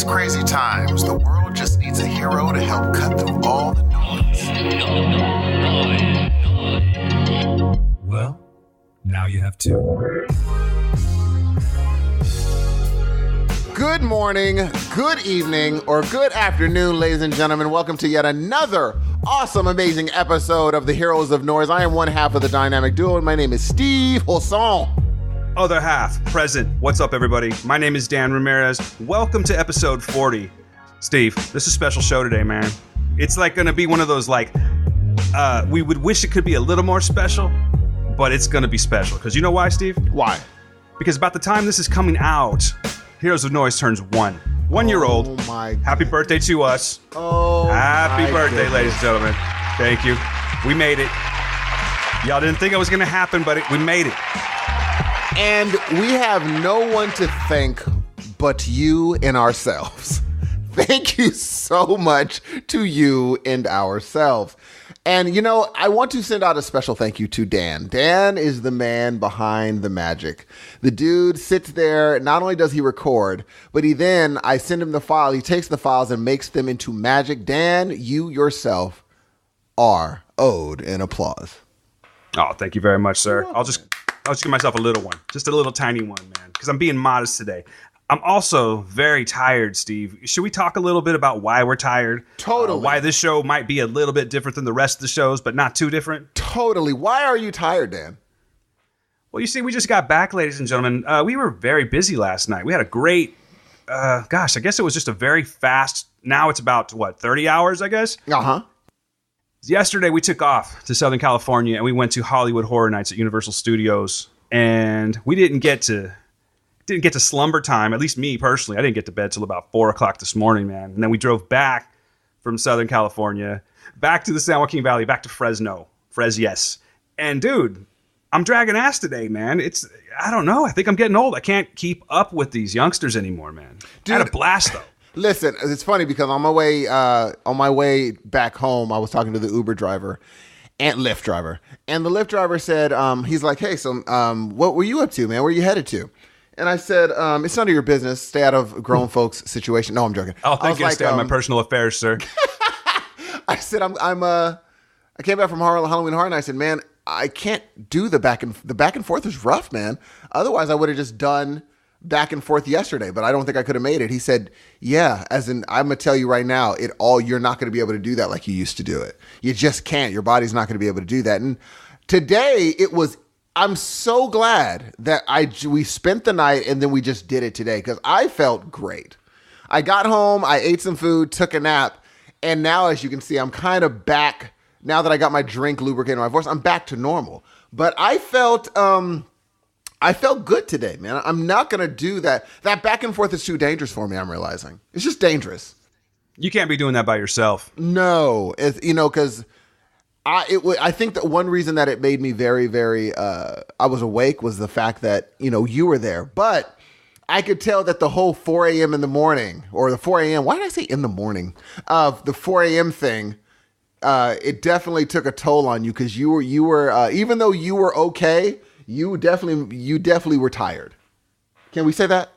crazy times, the world just needs a hero to help cut through all the noise. Well, now you have two. Good morning, good evening, or good afternoon, ladies and gentlemen. Welcome to yet another awesome, amazing episode of the Heroes of Noise. I am one half of the dynamic duo, and my name is Steve Hosson. Other half, present. What's up, everybody? My name is Dan Ramirez. Welcome to episode 40. Steve, this is a special show today, man. It's like going to be one of those, we would wish it could be a little more special, but it's going to be special. Because you know why, Steve? Why? Because about the time this is coming out, Heroes of Noise turns 1 year old. Oh, my God. Happy birthday to us. Oh, Happy birthday, goodness. ladies and gentlemen. Thank you. We made it. Y'all didn't think it was going to happen, but we made it. And we have no one to thank but you and ourselves. Thank you so much to you and ourselves. And, you know, I want to send out a special thank you to Dan. Dan is the man behind the magic. The dude sits there. Not only does he record, but I send him the file. He takes the files and makes them into magic. Dan, you yourself are owed an applause. Oh, thank you very much, sir. I'll just give myself a little one. Just a little tiny one, man, because I'm being modest today. I'm also very tired, Steve. Should we talk a little bit about why we're tired? Totally. Why this show might be a little bit different than the rest of the shows, but not too different? Totally. Why are you tired, Dan? Well, you see, we just got back, ladies and gentlemen. We were very busy last night. We had a great, I guess it was just a very fast, now it's about, 30 hours, I guess? Uh-huh. Yesterday, we took off to Southern California, and we went to Hollywood Horror Nights at Universal Studios, and we didn't get to slumber time, at least me personally. I didn't get to bed till about 4 o'clock this morning, man. And then we drove back from Southern California, back to the San Joaquin Valley, back to Fresno. Yes. And dude, I'm dragging ass today, man. I don't know. I think I'm getting old. I can't keep up with these youngsters anymore, man. Dude, I had a blast, though. Listen, it's funny because on my way back home, I was talking to the Uber driver and Lyft driver. And the Lyft driver said, he's like, hey, so what were you up to, man? Where are you headed to? And I said, it's none of your business. Stay out of grown folks' situation. No, I'm joking. Oh, thank you. Stay out of my personal affairs, sir. I said, I came back from Halloween Horror, and I said, man, I can't do the back and forth is rough, man. Otherwise, I would have just done back and forth yesterday, but I don't think I could have made it. He said, yeah, as in, I'm going to tell you right now, you're not going to be able to do that like you used to do it. You just can't. Your body's not going to be able to do that. And today I'm so glad that we spent the night and then we just did it today because I felt great. I got home, I ate some food, took a nap, and now, as you can see, I'm kind of back. Now that I got my drink lubricating my voice, I'm back to normal. But I felt good today, man. I'm not going to do that. That back and forth is too dangerous for me, I'm realizing. It's just dangerous. You can't be doing that by yourself. No, because I think that one reason that it made me very, very, I was awake was the fact that, you were there. But I could tell that the whole 4 a.m. in the morning, or the 4 a.m., why did I say in the morning? The 4 a.m. thing, it definitely took a toll on you because you were even though you were okay, you definitely were tired. Can we say that?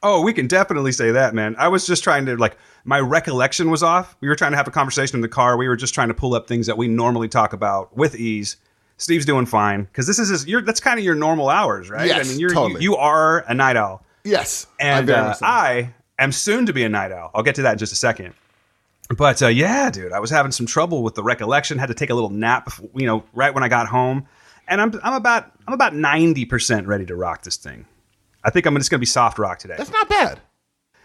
Oh, we can definitely say that, man. I was just trying to, my recollection was off. We were trying to have a conversation in the car. We were just trying to pull up things that we normally talk about with ease. Steve's doing fine because that's kind of your normal hours, right? Yes, I mean, totally. You are a night owl. Yes, and I am soon to be a night owl. I'll get to that in just a second. But yeah, dude, I was having some trouble with the recollection. Had to take a little nap, right when I got home, and I'm about 90% ready to rock this thing. I think it's going to be soft rock today. That's not bad.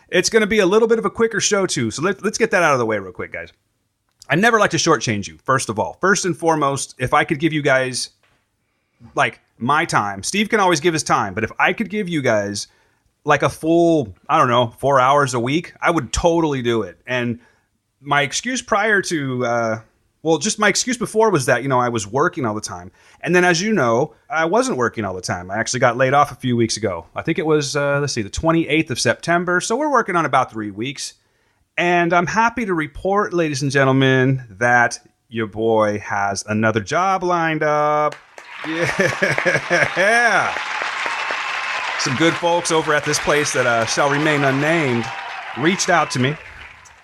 It's going to be a little bit of a quicker show, too. So let's get that out of the way real quick, guys. I never like to shortchange you, first of all. First and foremost, if I could give you guys, my time. Steve can always give his time. But if I could give you guys, a full, 4 hours a week, I would totally do it. And my excuse prior to... my excuse before was that, I was working all the time. And then, as you know, I wasn't working all the time. I actually got laid off a few weeks ago. I think it was, the 28th of September. So we're working on about 3 weeks. And I'm happy to report, ladies and gentlemen, that your boy has another job lined up. Yeah. Some good folks over at this place that shall remain unnamed reached out to me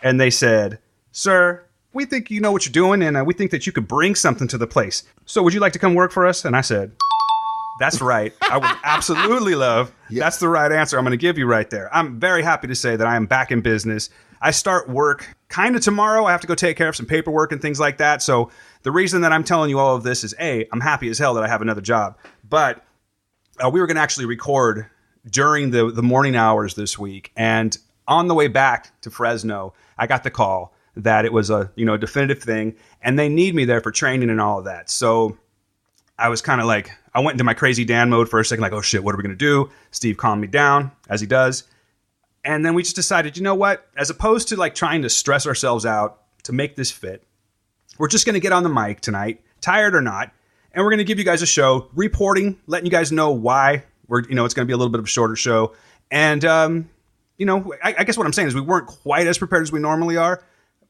and they said, "Sir, we think you know what you're doing, and we think that you could bring something to the place. So would you like to come work for us?" And I said, "That's right. I would absolutely love. Yes. That's the right answer I'm going to give you right there." I'm very happy to say that I am back in business. I start work kind of tomorrow. I have to go take care of some paperwork and things like that. So the reason that I'm telling you all of this is, A, I'm happy as hell that I have another job. But we were going to actually record during the morning hours this week. And on the way back to Fresno, I got the call that it was a definitive thing, and they need me there for training and all of that. So I was kind of like, I went into my crazy Dan mode for a second, like, oh shit, what are we going to do? Steve calmed me down, as he does. And then we just decided, you know what? As opposed to like trying to stress ourselves out to make this fit, we're just going to get on the mic tonight, tired or not, and we're going to give you guys a show, reporting, letting you guys know why it's going to be a little bit of a shorter show. And, I guess what I'm saying is we weren't quite as prepared as we normally are.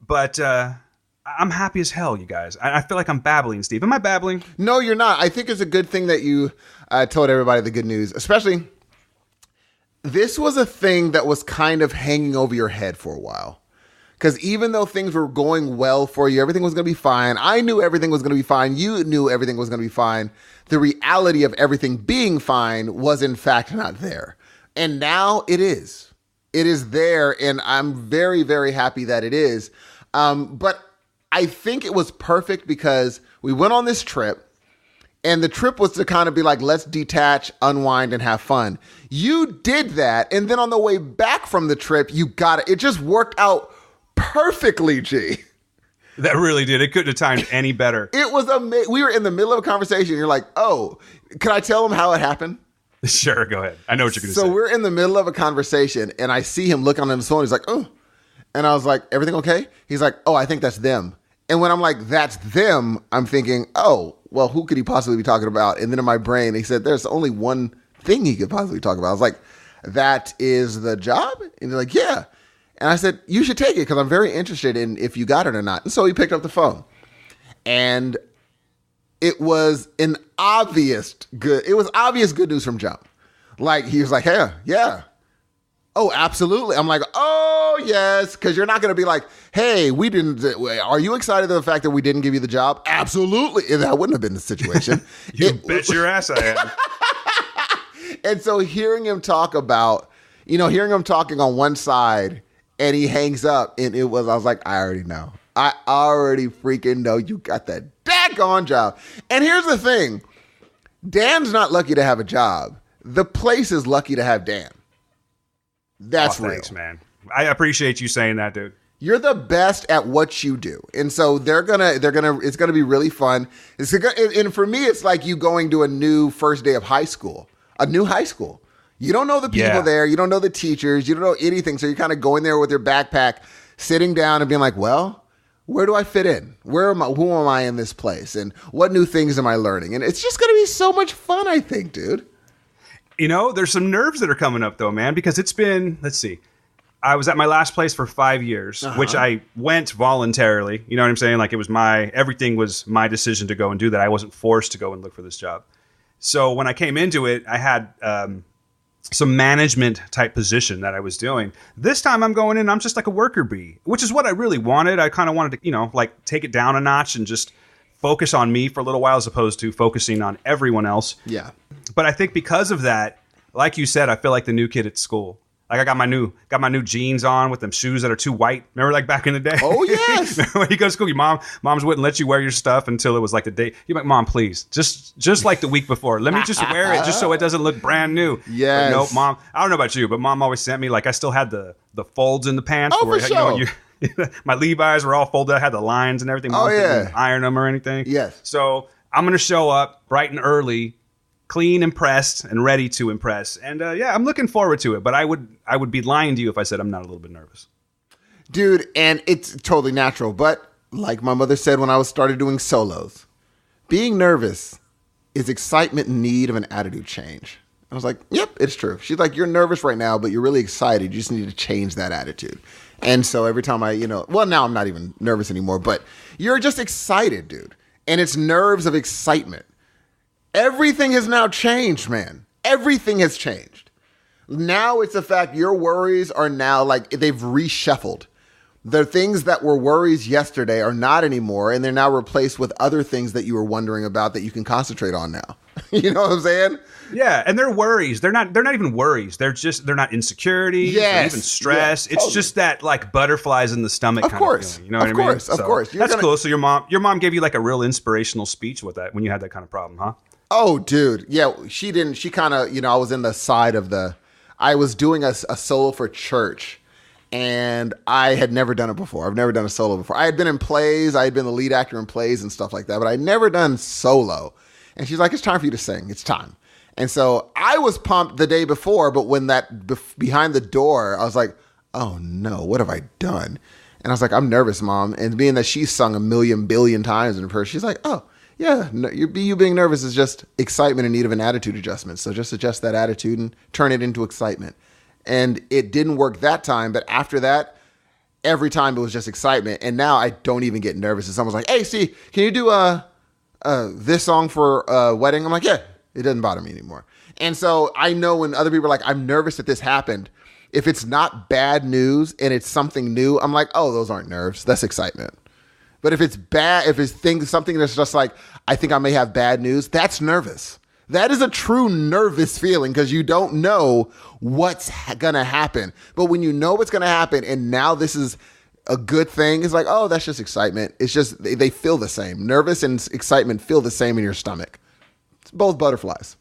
But I'm happy as hell, you guys. I feel like I'm babbling, Steve. Am I babbling? No, you're not. I think it's a good thing that you told everybody the good news, especially this was a thing that was kind of hanging over your head for a while. Because even though things were going well for you, everything was going to be fine. I knew everything was going to be fine. You knew everything was going to be fine. The reality of everything being fine was in fact not there. And now it is. It is there, and I'm very, very happy that it is. But I think it was perfect because we went on this trip, and the trip was to kind of be like, let's detach, unwind, and have fun. You did that, and then on the way back from the trip, you got it. It just worked out perfectly, G. That really did. It couldn't have timed any better. It was amazing. We were in the middle of a conversation. You're like, oh, can I tell them how it happened? Sure, go ahead. I know what you're going to say. So we're in the middle of a conversation, and I see him look on his phone. He's like, oh. And I was like, everything okay? He's like, oh, I think that's them. And when I'm like, that's them, I'm thinking, oh, well, who could he possibly be talking about? And then in my brain, he said, there's only one thing he could possibly talk about. I was like, that is the job? And he's like, yeah. And I said, you should take it because I'm very interested in if you got it or not. And so he picked up the phone. And it was obvious good news from jump. Like, he was like, hey, yeah. Oh, absolutely. I'm like, oh, yes. Because you're not going to be like, hey, are you excited at the fact that we didn't give you the job? Absolutely. That wouldn't have been the situation. You bet your ass I am. And so hearing him talking on one side and he hangs up and I was like, I already know. I already freaking know you got that daggone job. And here's the thing. Dan's not lucky to have a job. The place is lucky to have Dan. That's real. Thanks, man. I appreciate you saying that, dude. You're the best at what you do. And so it's gonna be really fun. And for me, it's like you going to a new first day of high school, a new high school. You don't know the people there. You don't know the teachers. You don't know anything. So you're kind of going there with your backpack, sitting down and being like, well, where do I fit in? Who am I in this place? And what new things am I learning? And it's just going to be so much fun, I think, dude. There's some nerves that are coming up though, man, because it's been, let's see, I was at my last place for 5 years, which I went voluntarily. You know what I'm saying? Like everything was my decision to go and do that. I wasn't forced to go and look for this job. So when I came into it, I had some management type position that I was doing. This time I'm going in, I'm just like a worker bee, which is what I really wanted. I kind of wanted to, take it down a notch and just focus on me for a little while as opposed to focusing on everyone else. Yeah. But I think because of that, like you said, I feel like the new kid at school. Like I got my new jeans on with them shoes that are too white. Remember like back in the day? Oh, yes. When you go to school, your moms wouldn't let you wear your stuff until it was like the day. You're like, Mom, please, just like the week before. Let me just wear it just so it doesn't look brand new. Yes. But no, Mom, I don't know about you, but Mom always sent me, like I still had the folds in the pants. Oh, for sure. My Levi's were all folded. I had the lines and everything. Mom didn't iron them or anything. Yes. So I'm going to show up bright and early, clean and pressed and ready to impress. And I'm looking forward to it. But I would be lying to you if I said I'm not a little bit nervous. Dude, and it's totally natural. But like my mother said when I started doing solos, being nervous is excitement in need of an attitude change. I was like, yep, it's true. She's like, you're nervous right now, but you're really excited. You just need to change that attitude. And so every time now I'm not even nervous anymore, but you're just excited, dude. And it's nerves of excitement. Everything has now changed, man. Everything has changed. Now it's the fact your worries are now like they've reshuffled. The things that were worries yesterday are not anymore, and they're now replaced with other things that you were wondering about that you can concentrate on now. You know what I'm saying? Yeah, and they're worries. They're not even worries. They're not insecurity. They're even stress. It's just that like butterflies in the stomach kind of feeling. You know what I mean? Of course. That's cool. So your mom gave you like a real inspirational speech with that when you had that kind of problem, huh? Oh, dude. Yeah, she didn't. She kind of, I was in the side of I was doing a solo for church. And I had never done it before. I've never done a solo before. I had been in plays. I had been the lead actor in plays and stuff like that, but I'd never done solo. And she's like, it's time for you to sing. It's time. And so I was pumped the day before, but when behind the door, I was like, oh no, what have I done? And I was like, I'm nervous, Mom. And being that she's sung a million billion times in her, she's like, oh yeah, no, you being nervous is just excitement in need of an attitude adjustment. So just adjust that attitude and turn it into excitement. And it didn't work that time, but after that, every time it was just excitement. And now I don't even get nervous. And someone's like, hey, see, can you do this song for a wedding? I'm like, yeah, it doesn't bother me anymore. And so I know when other people are like, I'm nervous that this happened. If it's not bad news and it's something new, I'm like, oh, those aren't nerves. That's excitement. But if it's bad, if it's something that's just like, I think I may have bad news, that's nervous. That is a true nervous feeling because you don't know what's going to happen. But when you know what's going to happen and now this is a good thing, it's like, oh, that's just excitement. It's just they feel the same. Nervous and excitement feel the same in your stomach. It's both butterflies.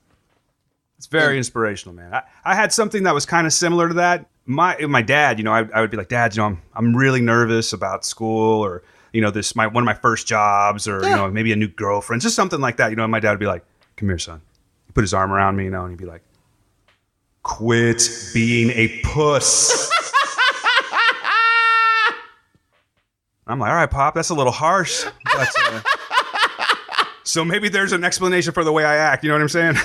It's very inspirational, man. I had something that was kind of similar to that. My dad, I would be like, Dad, I'm really nervous about school or, one of my first jobs or, maybe a new girlfriend, just something like that. My dad would be like, come here, son. Put his arm around me, and he'd be like, quit being a puss. I'm like, all right, Pop, that's a little harsh. But, so maybe there's an explanation for the way I act. You know what I'm saying?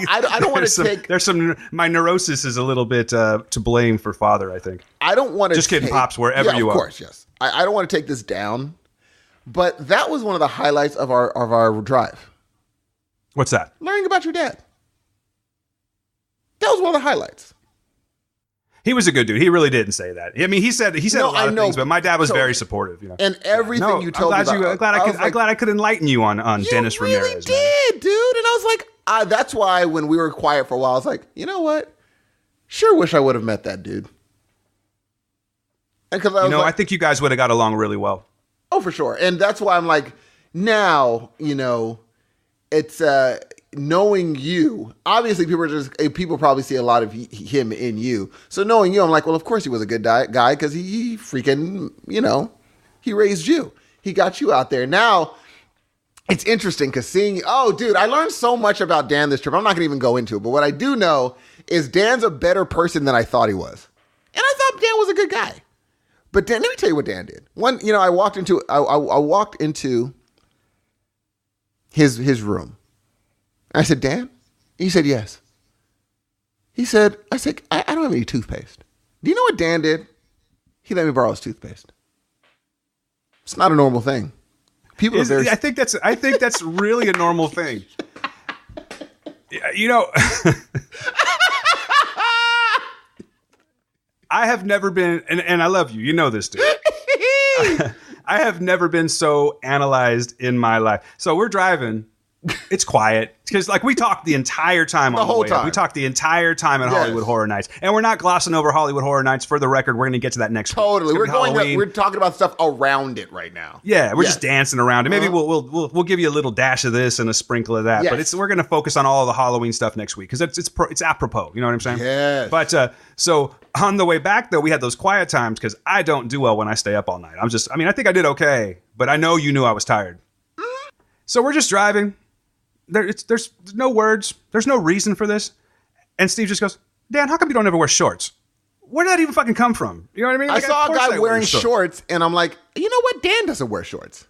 I don't want to take... my neurosis is a little bit to blame for father, I think. I don't want to just kidding, Pops, wherever you are. Of course, yes. I don't want to take this down, but that was one of the highlights of our drive. What's that? Learning about your dad. That was one of the highlights. He was a good dude. He really didn't say that. I mean, he said a lot of things, but my dad was very supportive. And everything you told me about. I'm glad I could enlighten you on Dennis Ramirez. You really did, dude. And I was like, that's why when we were quiet for a while, I was like, you know what? Sure wish I would have met that dude. And I think you guys would have got along really well. Oh, for sure. And that's why I'm like, now, it's knowing you. Obviously, people probably see a lot of him in you. So knowing you, I'm like, well, of course he was a good guy because he freaking, he raised you. He got you out there. Now, it's interesting because dude, I learned so much about Dan this trip. I'm not going to even go into it. But what I do know is Dan's a better person than I thought he was. And I thought Dan was a good guy. But Dan, let me tell you what Dan did. I walked into his room. I said, Dan? He said, yes. I said, I don't have any toothpaste. Do you know what Dan did? He let me borrow his toothpaste. It's not a normal thing. People are very... I think that's really a normal thing. I have never been, and I love you. You know this, dude. I have never been so analyzed in my life. So we're driving. It's quiet because we talked the entire time on the way up. We talked the entire time at Hollywood Horror Nights, and we're not glossing over Hollywood Horror Nights. For the record, we're going to get to that next week. Totally, we're talking about stuff around it right now. Yeah, we're just dancing around it. Maybe we'll give you a little dash of this and a sprinkle of that. Yes. But we're going to focus on all the Halloween stuff next week because it's apropos. You know what I'm saying? Yes. But so on the way back though, we had those quiet times because I don't do well when I stay up all night. I think I did okay, but I know you knew I was tired. So we're just driving. There's no words. There's no reason for this. And Steve just goes, Dan, how come you don't ever wear shorts? Where did that even fucking come from? You know what I mean? I saw a guy wearing shorts, and I'm like, you know what? Dan doesn't wear shorts.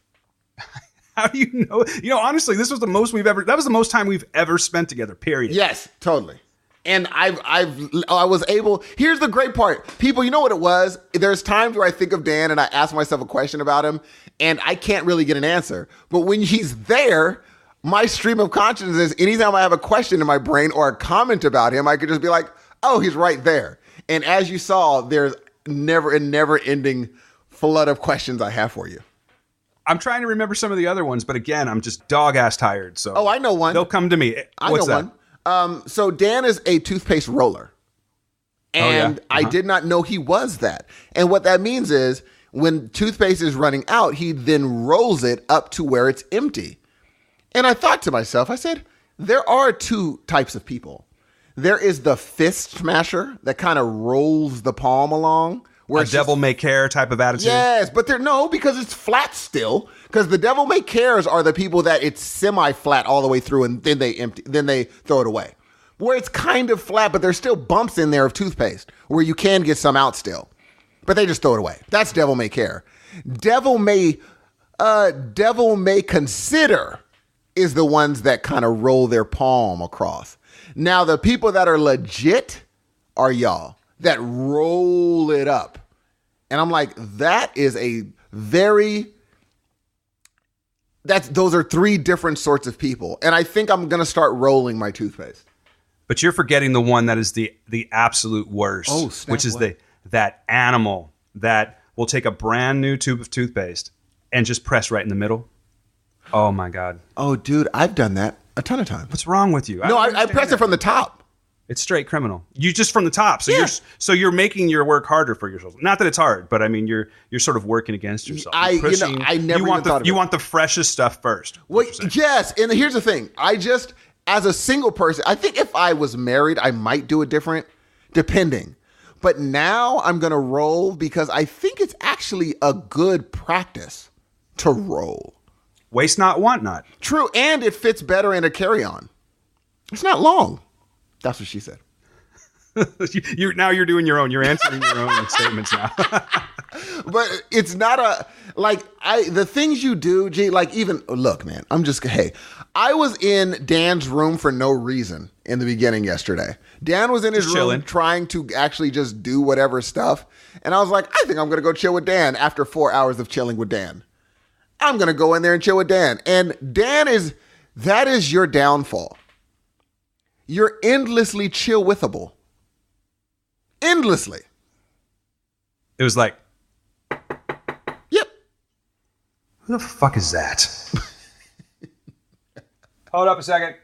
How do you know? Honestly, this was the most that was the most time we've ever spent together, period. Yes, totally. And I was able, here's the great part. People, you know what it was? There's times where I think of Dan and I ask myself a question about him, and I can't really get an answer. But when he's there, my stream of consciousness is anytime I have a question in my brain or a comment about him, I could just be like, Oh, he's right there. And as you saw, there's a never-ending flood of questions I have for you. I'm trying to remember some of the other ones, but again, I'm just dog-ass tired. So I know one. They'll come to me. What's that? One. So Dan is a toothpaste roller. And I did not know he was that. And what that means is when toothpaste is running out, he then rolls it up to where it's empty. And I thought to myself, I said, there are two types of people. There is the fist smasher that kind of rolls the palm along. Where a devil may care type of attitude? Yes, but because it's flat still. Because the devil may cares are the people that it's semi-flat all the way through and then they throw it away. Where it's kind of flat, but there's still bumps in there of toothpaste where you can get some out still. But they just throw it away. That's devil may care. Devil may consider is the ones that kind of roll their palm across. Now, the people that are legit are y'all that roll it up. And I'm like, those are three different sorts of people. And I think I'm going to start rolling my toothpaste. But you're forgetting the one that is the absolute worst, which is that animal that will take a brand new tube of toothpaste and just press right in the middle. Oh my God. Oh, dude, I've done that a ton of times. What's wrong with you? I press it from the top. It's straight criminal. You just from the top. So you're making your work harder for yourself. Not that it's hard, but I mean you're sort of working against yourself. I never thought of it. You want the freshest stuff first. Well, yes, and here's the thing. As a single person, I think if I was married, I might do it different, depending. But now I'm going to roll because I think it's actually a good practice to roll. Waste not, want not. True, and it fits better in a carry-on. It's not long. That's what she said. You're doing your own. You're answering your own statements now. But it's not the things you do, look, man, I was in Dan's room for no reason in the beginning yesterday. Dan was in his room trying to actually just do whatever stuff. And I was like, I think I'm going to go chill with Dan after 4 hours of chilling with Dan. I'm going to go in there and chill with Dan. And that is your downfall. You're endlessly chill-withable. Endlessly. It was like, yep. Who the fuck is that? Hold up a second.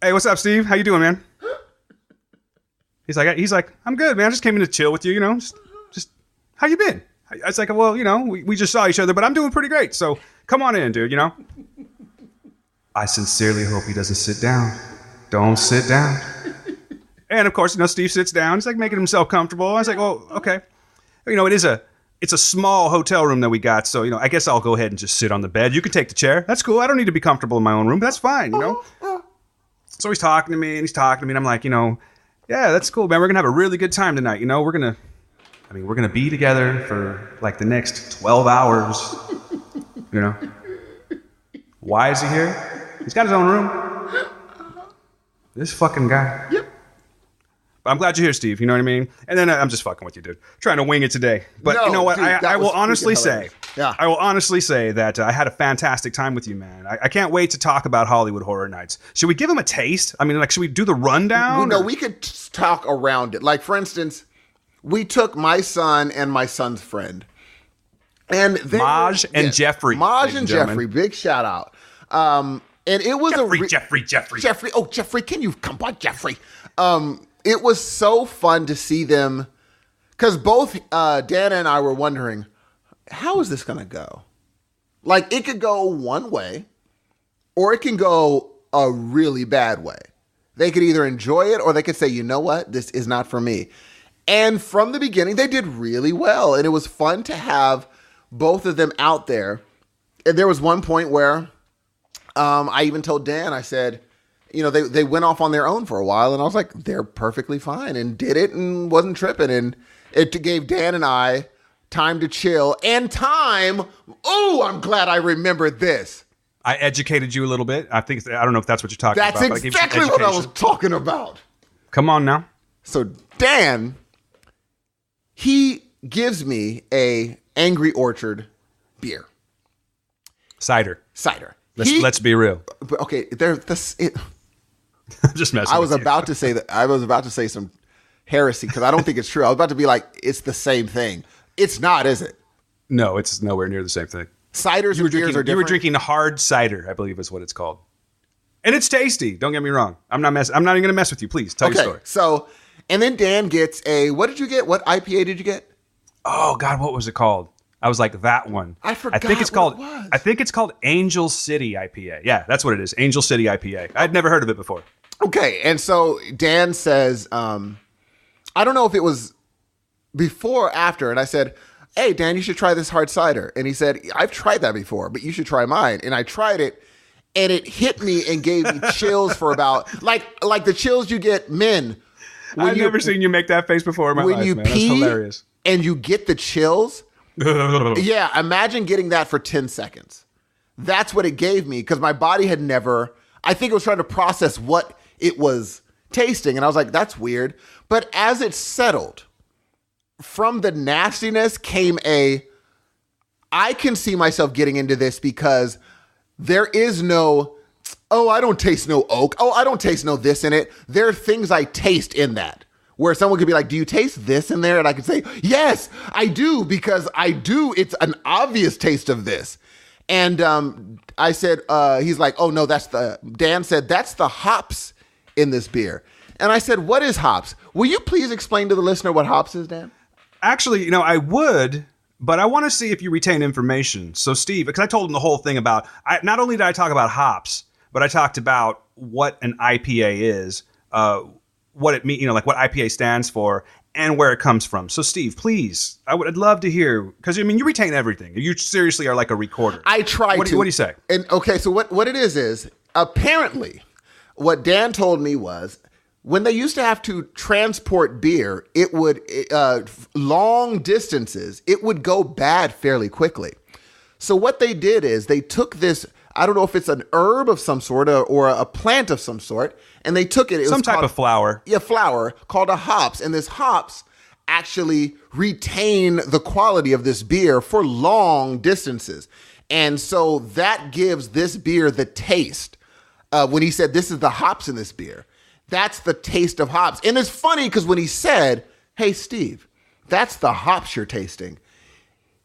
Hey, what's up, Steve? How you doing, man? He's like, I'm good, man. I just came in to chill with you, just how you been? I was like, well, we just saw each other, but I'm doing pretty great. So come on in, dude, I sincerely hope he doesn't sit down. Don't sit down. And of course, Steve sits down. He's like making himself comfortable. I was like, well, okay. It's a small hotel room that we got. So, I guess I'll go ahead and just sit on the bed. You can take the chair. That's cool. I don't need to be comfortable in my own room. That's fine, So he's talking to me and I'm like, yeah, that's cool, man. We're going to have a really good time tonight. We're going to be together for like the next 12 hours, Why is he here? He's got his own room. This fucking guy. Yep. But I'm glad you're here, Steve. You know what I mean? And then I'm just fucking with you, dude. Trying to wing it today. But you know what? Dude, I will honestly say, I will honestly say that I had a fantastic time with you, man. I can't wait to talk about Hollywood Horror Nights. Should we give them a taste? I mean, should we do the rundown? We could talk around it. Like, for instance, we took my son and my son's friend. And Maj and Jeffrey. Maj and Jeffrey. Big shout out. And it was Jeffrey. Oh, Jeffrey, can you come on, Jeffrey? It was so fun to see them because both Dana and I were wondering, how is this going to go? Like, it could go one way or it can go a really bad way. They could either enjoy it or they could say, you know what? This is not for me. And from the beginning, they did really well. And it was fun to have both of them out there. And there was one point where I even told Dan, I said, they went off on their own for a while. And I was like, they're perfectly fine and did it and wasn't tripping. And it gave Dan and I time to chill and time. Oh, I'm glad I remembered this. I educated you a little bit. I don't know if that's what you're talking about. That's exactly what I was talking about. Come on now. So Dan, he gives me a Angry Orchard beer. Cider. Cider. Let's be real. Okay, I'm just messing I was with you. about to say that. I was about to say some heresy because I don't think it's true. I was about to be like, it's the same thing. It's not, is it? No, it's nowhere near the same thing. Ciders and beers are different. You were drinking hard cider, I believe is what it's called. And it's tasty. Don't get me wrong. I'm not even going to mess with you. Please tell your story. So, and then Dan gets what did you get? What IPA did you get? Oh God, what was it called? I was like, that one. I forgot I think it's called, what it was. I think it's called Angel City IPA. Yeah, that's what it is. Angel City IPA. I'd never heard of it before. Okay. And so Dan says, I don't know if it was before or after. And I said, hey, Dan, you should try this hard cider. And he said, I've tried that before, but you should try mine. And I tried it. And it hit me and gave me chills for about like the chills you get men. I've never seen you make that face before in my life, when you man. That's pee hilarious. and you get the chills. Yeah, imagine getting that for 10 seconds. That's what it gave me because my body had never, I think it was trying to process what it was tasting. And I was like, that's weird. But as it settled, from the nastiness came I can see myself getting into this because there is no, oh, I don't taste no oak. Oh, I don't taste no this in it. There are things I taste in that. Where someone could be like, do you taste this in there? And I could say, yes, I do, because I do. It's an obvious taste of this. And I said, he's like, oh, no, Dan said, that's the hops in this beer. And I said, what is hops? Will you please explain to the listener what hops is, Dan? Actually, I would, but I want to see if you retain information. So, Steve, because I told him the whole thing about, not only did I talk about hops, but I talked about what an IPA is, what it means, like what IPA stands for and where it comes from. So, Steve, please, I'd love to hear, because, you retain everything. You seriously are like a recorder. I try to. What do you say? And okay, so what it is apparently what Dan told me was when they used to have to transport beer, it would, long distances, it would go bad fairly quickly. So what they did is they took this, I don't know if it's an herb of some sort or a plant of some sort, and they took it. Some type of flower. Yeah, flower called a hops. And this hops actually retain the quality of this beer for long distances. And so that gives this beer the taste. When he said, this is the hops in this beer, that's the taste of hops. And it's funny because when he said, hey, Steve, that's the hops you're tasting,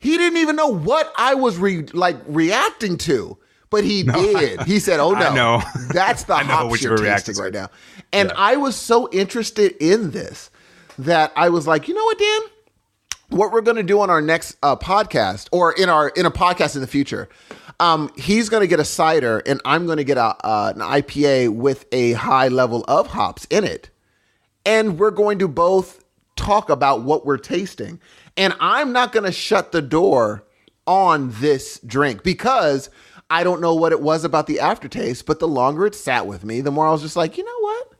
he didn't even know what I was reacting to. But he did. He said, oh, no, I know. That's the hops you're tasting right now. And I was so interested in this that I was like, you know what, Dan? What we're going to do on our next podcast or in a podcast in the future, he's going to get a cider and I'm going to get an IPA with a high level of hops in it. And we're going to both talk about what we're tasting. And I'm not going to shut the door on this drink because I don't know what it was about the aftertaste, but the longer it sat with me, the more I was just like, you know what?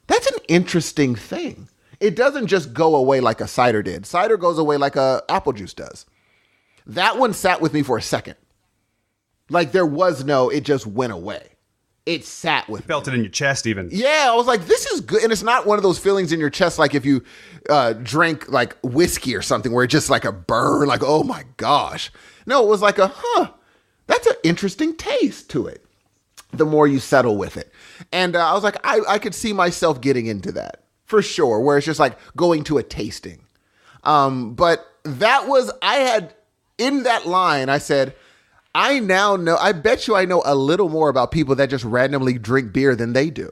That's an interesting thing. It doesn't just go away like a cider did. Cider goes away like a apple juice does. That one sat with me for a second. Like there was it just went away. It sat with me. Felt it in your chest even. Yeah, I was like, this is good. And it's not one of those feelings in your chest like if you drank like whiskey or something where it's just like a burn, like, oh my gosh. No, it was like that's an interesting taste to it the more you settle with it. And I was like, I could see myself getting into that for sure, where it's just like going to a tasting. But that was, I had in that line, I said, I now know, I bet you I know a little more about people that just randomly drink beer than they do.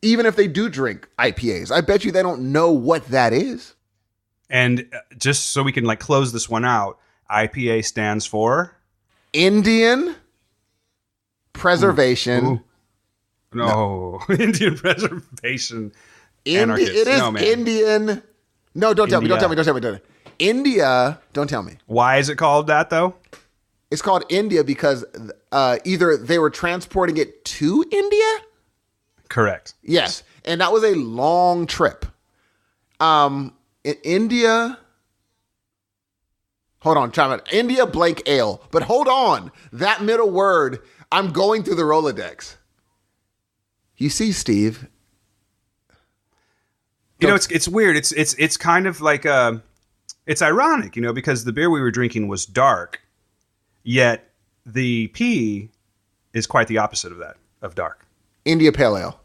Even if they do drink IPAs, I bet you they don't know what that is. And just so we can close this one out, IPA stands for? Indian Preservation. Ooh. No. Indian Preservation. It is Indian. No, don't tell me. Don't tell me. India. Don't tell me. Why is it called that though? It's called India because either they were transporting it to India. Correct. Yes, and that was a long trip. In India. Hold on, try it. India blank ale. But hold on. That middle word, I'm going through the Rolodex. You see, Steve. It's weird. It's kind of like it's ironic, because the beer we were drinking was dark, yet the pee is quite the opposite of that, of dark. India Pale Ale.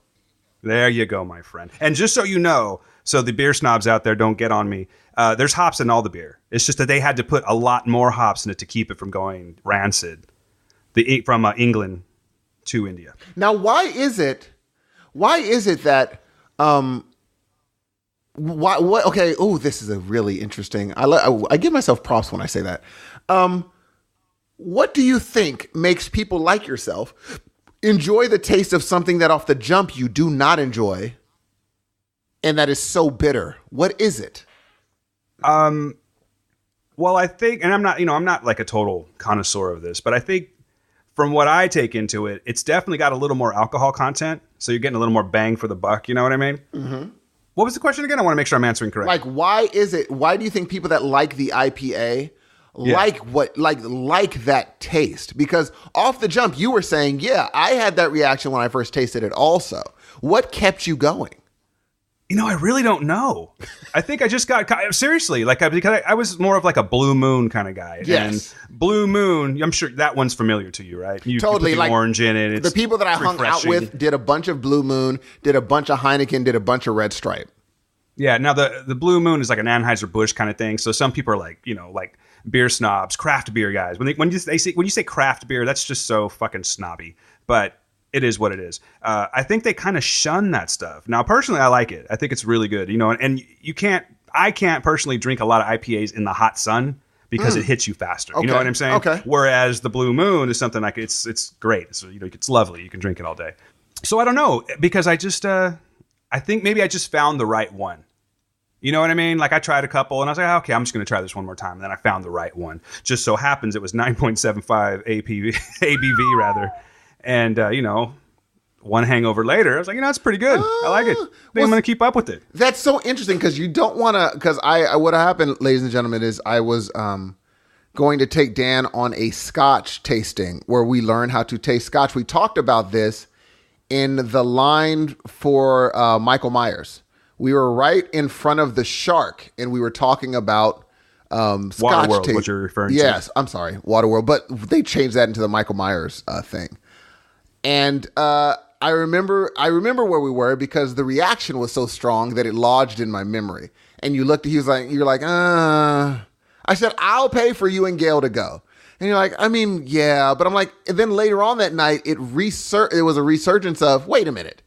There you go, my friend. And just so you know, so the beer snobs out there don't get on me, there's hops in all the beer. It's just that they had to put a lot more hops in it to keep it from going rancid. From England to India. Now, why is it that what okay, oh, this is a really interesting. I give myself props when I say that. What do you think makes people like yourself enjoy the taste of something that off the jump you do not enjoy and that is so bitter? What is it? Well, I think, and I'm not like a total connoisseur of this, but I think from what I take into it, it's definitely got a little more alcohol content. So you're getting a little more bang for the buck. You know what I mean? Mm-hmm. What was the question again? I want to make sure I'm answering correctly. Like, why do you think people that like the IPA like that taste? Because off the jump, you were saying, yeah, I had that reaction when I first tasted it also. What kept you going? I really don't know. I think I just got seriously because I was more of like a Blue Moon kind of guy. Yes. And Blue Moon, I'm sure that one's familiar to you, right? You Totally. put the like orange in it. The people that I hung out with did a bunch of Blue Moon, did a bunch of Heineken, did a bunch of Red Stripe. Yeah. Now the Blue Moon is like an Anheuser-Busch kind of thing. So some people are like, like beer snobs, craft beer guys. When you say craft beer, that's just so fucking snobby. But it is what it is. I think they kind of shun that stuff. Now, personally, I like it. I think it's really good. And I can't personally drink a lot of IPAs in the hot sun because it hits you faster. Okay. You know what I'm saying? Okay. Whereas the Blue Moon is something like it's great. It's lovely. You can drink it all day. So I don't know, because I just I think maybe I just found the right one. You know what I mean? Like I tried a couple and I was like, okay, I'm just going to try this one more time. And then I found the right one. Just so happens it was 9.75 ABV rather. And, one hangover later, I was like, it's pretty good. I like it. I think I'm going to keep up with it. That's so interesting because you don't want to, because what happened, ladies and gentlemen, is I was going to take Dan on a Scotch tasting where we learn how to taste Scotch. We talked about this in the line for Michael Myers. We were right in front of the Shark and we were talking about Scotch Waterworld, what you're referring to. Yes, I'm sorry, Waterworld, but they changed that into the Michael Myers thing. And I remember where we were because the reaction was so strong that it lodged in my memory. And you're like, I said, I'll pay for you and Gail to go. And you're like, I mean, yeah, but I'm like, and then later on that night, it was a resurgence of, wait a minute.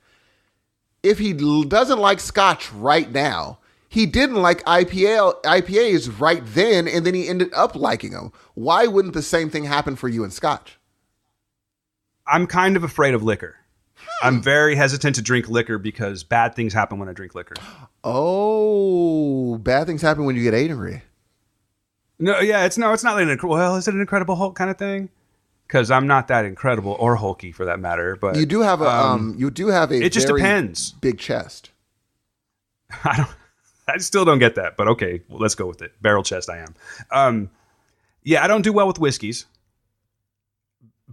If he doesn't like Scotch right now, he didn't like IPAs right then, and then he ended up liking them. Why wouldn't the same thing happen for you in Scotch? I'm kind of afraid of liquor. I'm very hesitant to drink liquor because bad things happen when I drink liquor. Oh, bad things happen when you get angry. No, yeah, it's not like is it an Incredible Hulk kind of thing? Because I'm not that incredible or hulky for that matter. But you do have a it just depends. Big chest. I still don't get that, but okay, well, let's go with it. Barrel chest, I am. Yeah, I don't do well with whiskeys.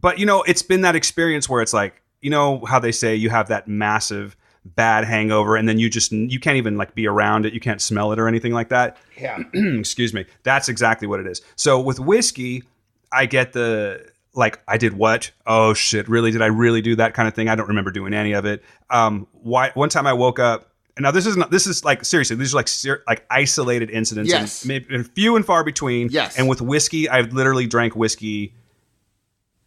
But, it's been that experience where it's like, how they say you have that massive bad hangover and then you can't even like be around it. You can't smell it or anything like that. Yeah. Excuse me. That's exactly what it is. So with whiskey, I get I did what? Oh shit. Really? Did I really do that kind of thing? I don't remember doing any of it. One time I woke up, and now this is like, seriously, these are like isolated incidents. Yes. And few and far between. Yes. And with whiskey, I've literally drank whiskey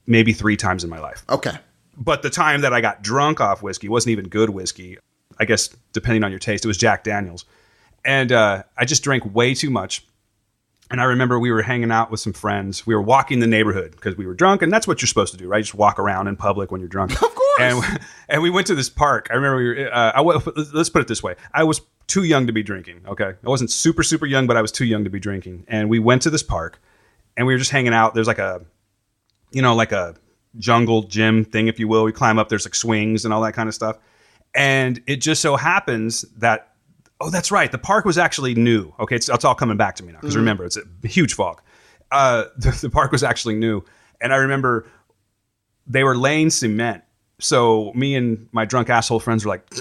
maybe 3 times in my life. Okay. But the time that I got drunk off whiskey wasn't even good whiskey. I guess depending on your taste, it was Jack Daniels. And I just drank way too much. And I remember we were hanging out with some friends. We were walking the neighborhood because we were drunk. And that's what you're supposed to do, right? Just walk around in public when you're drunk. Of course. And we went to this park. I remember let's put it this way. I was too young to be drinking, okay? I wasn't super, super young, but I was too young to be drinking. And we went to this park and we were just hanging out. There's like a jungle gym thing, if you will. We climb up, there's like swings and all that kind of stuff. And it just so happens that, that's right, the park was actually new. Okay, it's all coming back to me now, because remember, it's a huge fog. The park was actually new. And I remember they were laying cement. So me and my drunk asshole friends were like,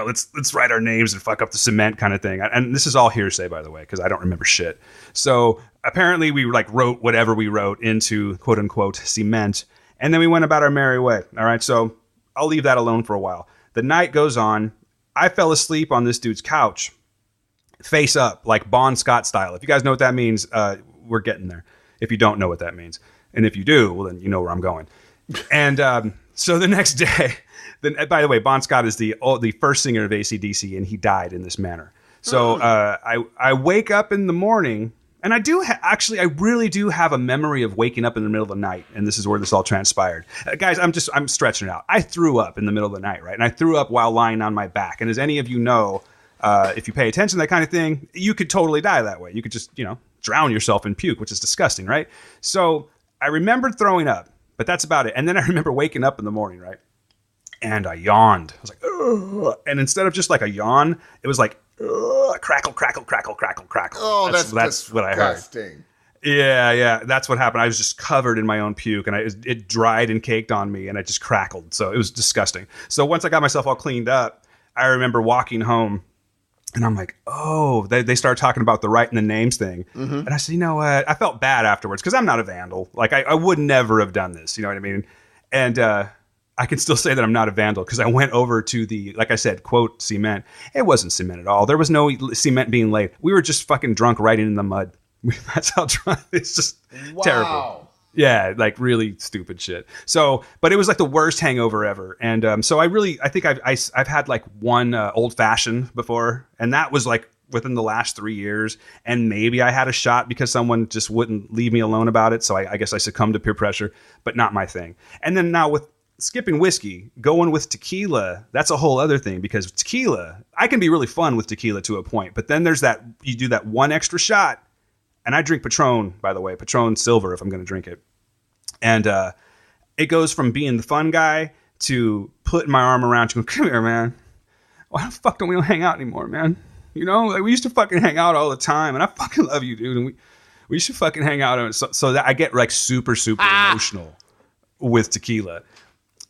let's write our names and fuck up the cement kind of thing. And this is all hearsay, by the way, because I don't remember shit. So apparently we wrote whatever we wrote into quote unquote cement. And then we went about our merry way. All right. So I'll leave that alone for a while. The night goes on. I fell asleep on this dude's couch, face up, like Bon Scott style. If you guys know what that means, we're getting there. If you don't know what that means, and if you do, well, then you know where I'm going. And so the next day, by the way, Bon Scott is the first singer of AC/DC, and he died in this manner. So I wake up in the morning, and I do I really do have a memory of waking up in the middle of the night, and this is where this all transpired. Guys, I'm stretching it out. I threw up in the middle of the night, right? And I threw up while lying on my back. And as any of you know, if you pay attention to that kind of thing, you could totally die that way. You could just, drown yourself in puke, which is disgusting, right? So I remembered throwing up, but that's about it. And then I remember waking up in the morning, right? And I yawned. I was like, ugh. And instead of just like a yawn, it was like, ugh, crackle, crackle, crackle, crackle, crackle. Oh, that's what I heard. Yeah. That's what happened. I was just covered in my own puke, and it dried and caked on me, and it just crackled. So it was disgusting. So once I got myself all cleaned up, I remember walking home, and I'm like, oh, they started talking about the writing the names thing. Mm-hmm. And I said, you know what? I felt bad afterwards because I'm not a vandal. Like, I would never have done this. You know what I mean? And I can still say that I'm not a vandal because I went over to the, like I said, quote, cement. It wasn't cement at all. There was no cement being laid. We were just fucking drunk writing in the mud. That's how drunk. It's just terrible. Yeah, like really stupid shit. So, but it was like the worst hangover ever. And so I think I've had like one old fashioned before, and that was like within the last 3 years. And maybe I had a shot because someone just wouldn't leave me alone about it. So I guess I succumbed to peer pressure, but not my thing. And then now with skipping whiskey, going with tequila, that's a whole other thing, because tequila, I can be really fun with tequila to a point, but then there's that, you do that one extra shot. And I drink Patron, by the way, Patron Silver if I'm going to drink it. And it goes from being the fun guy to putting my arm around you and come here, man. Why the fuck don't we hang out anymore, man? Like we used to fucking hang out all the time, and I fucking love you, dude. And we should fucking hang out. So that I get like super emotional with tequila.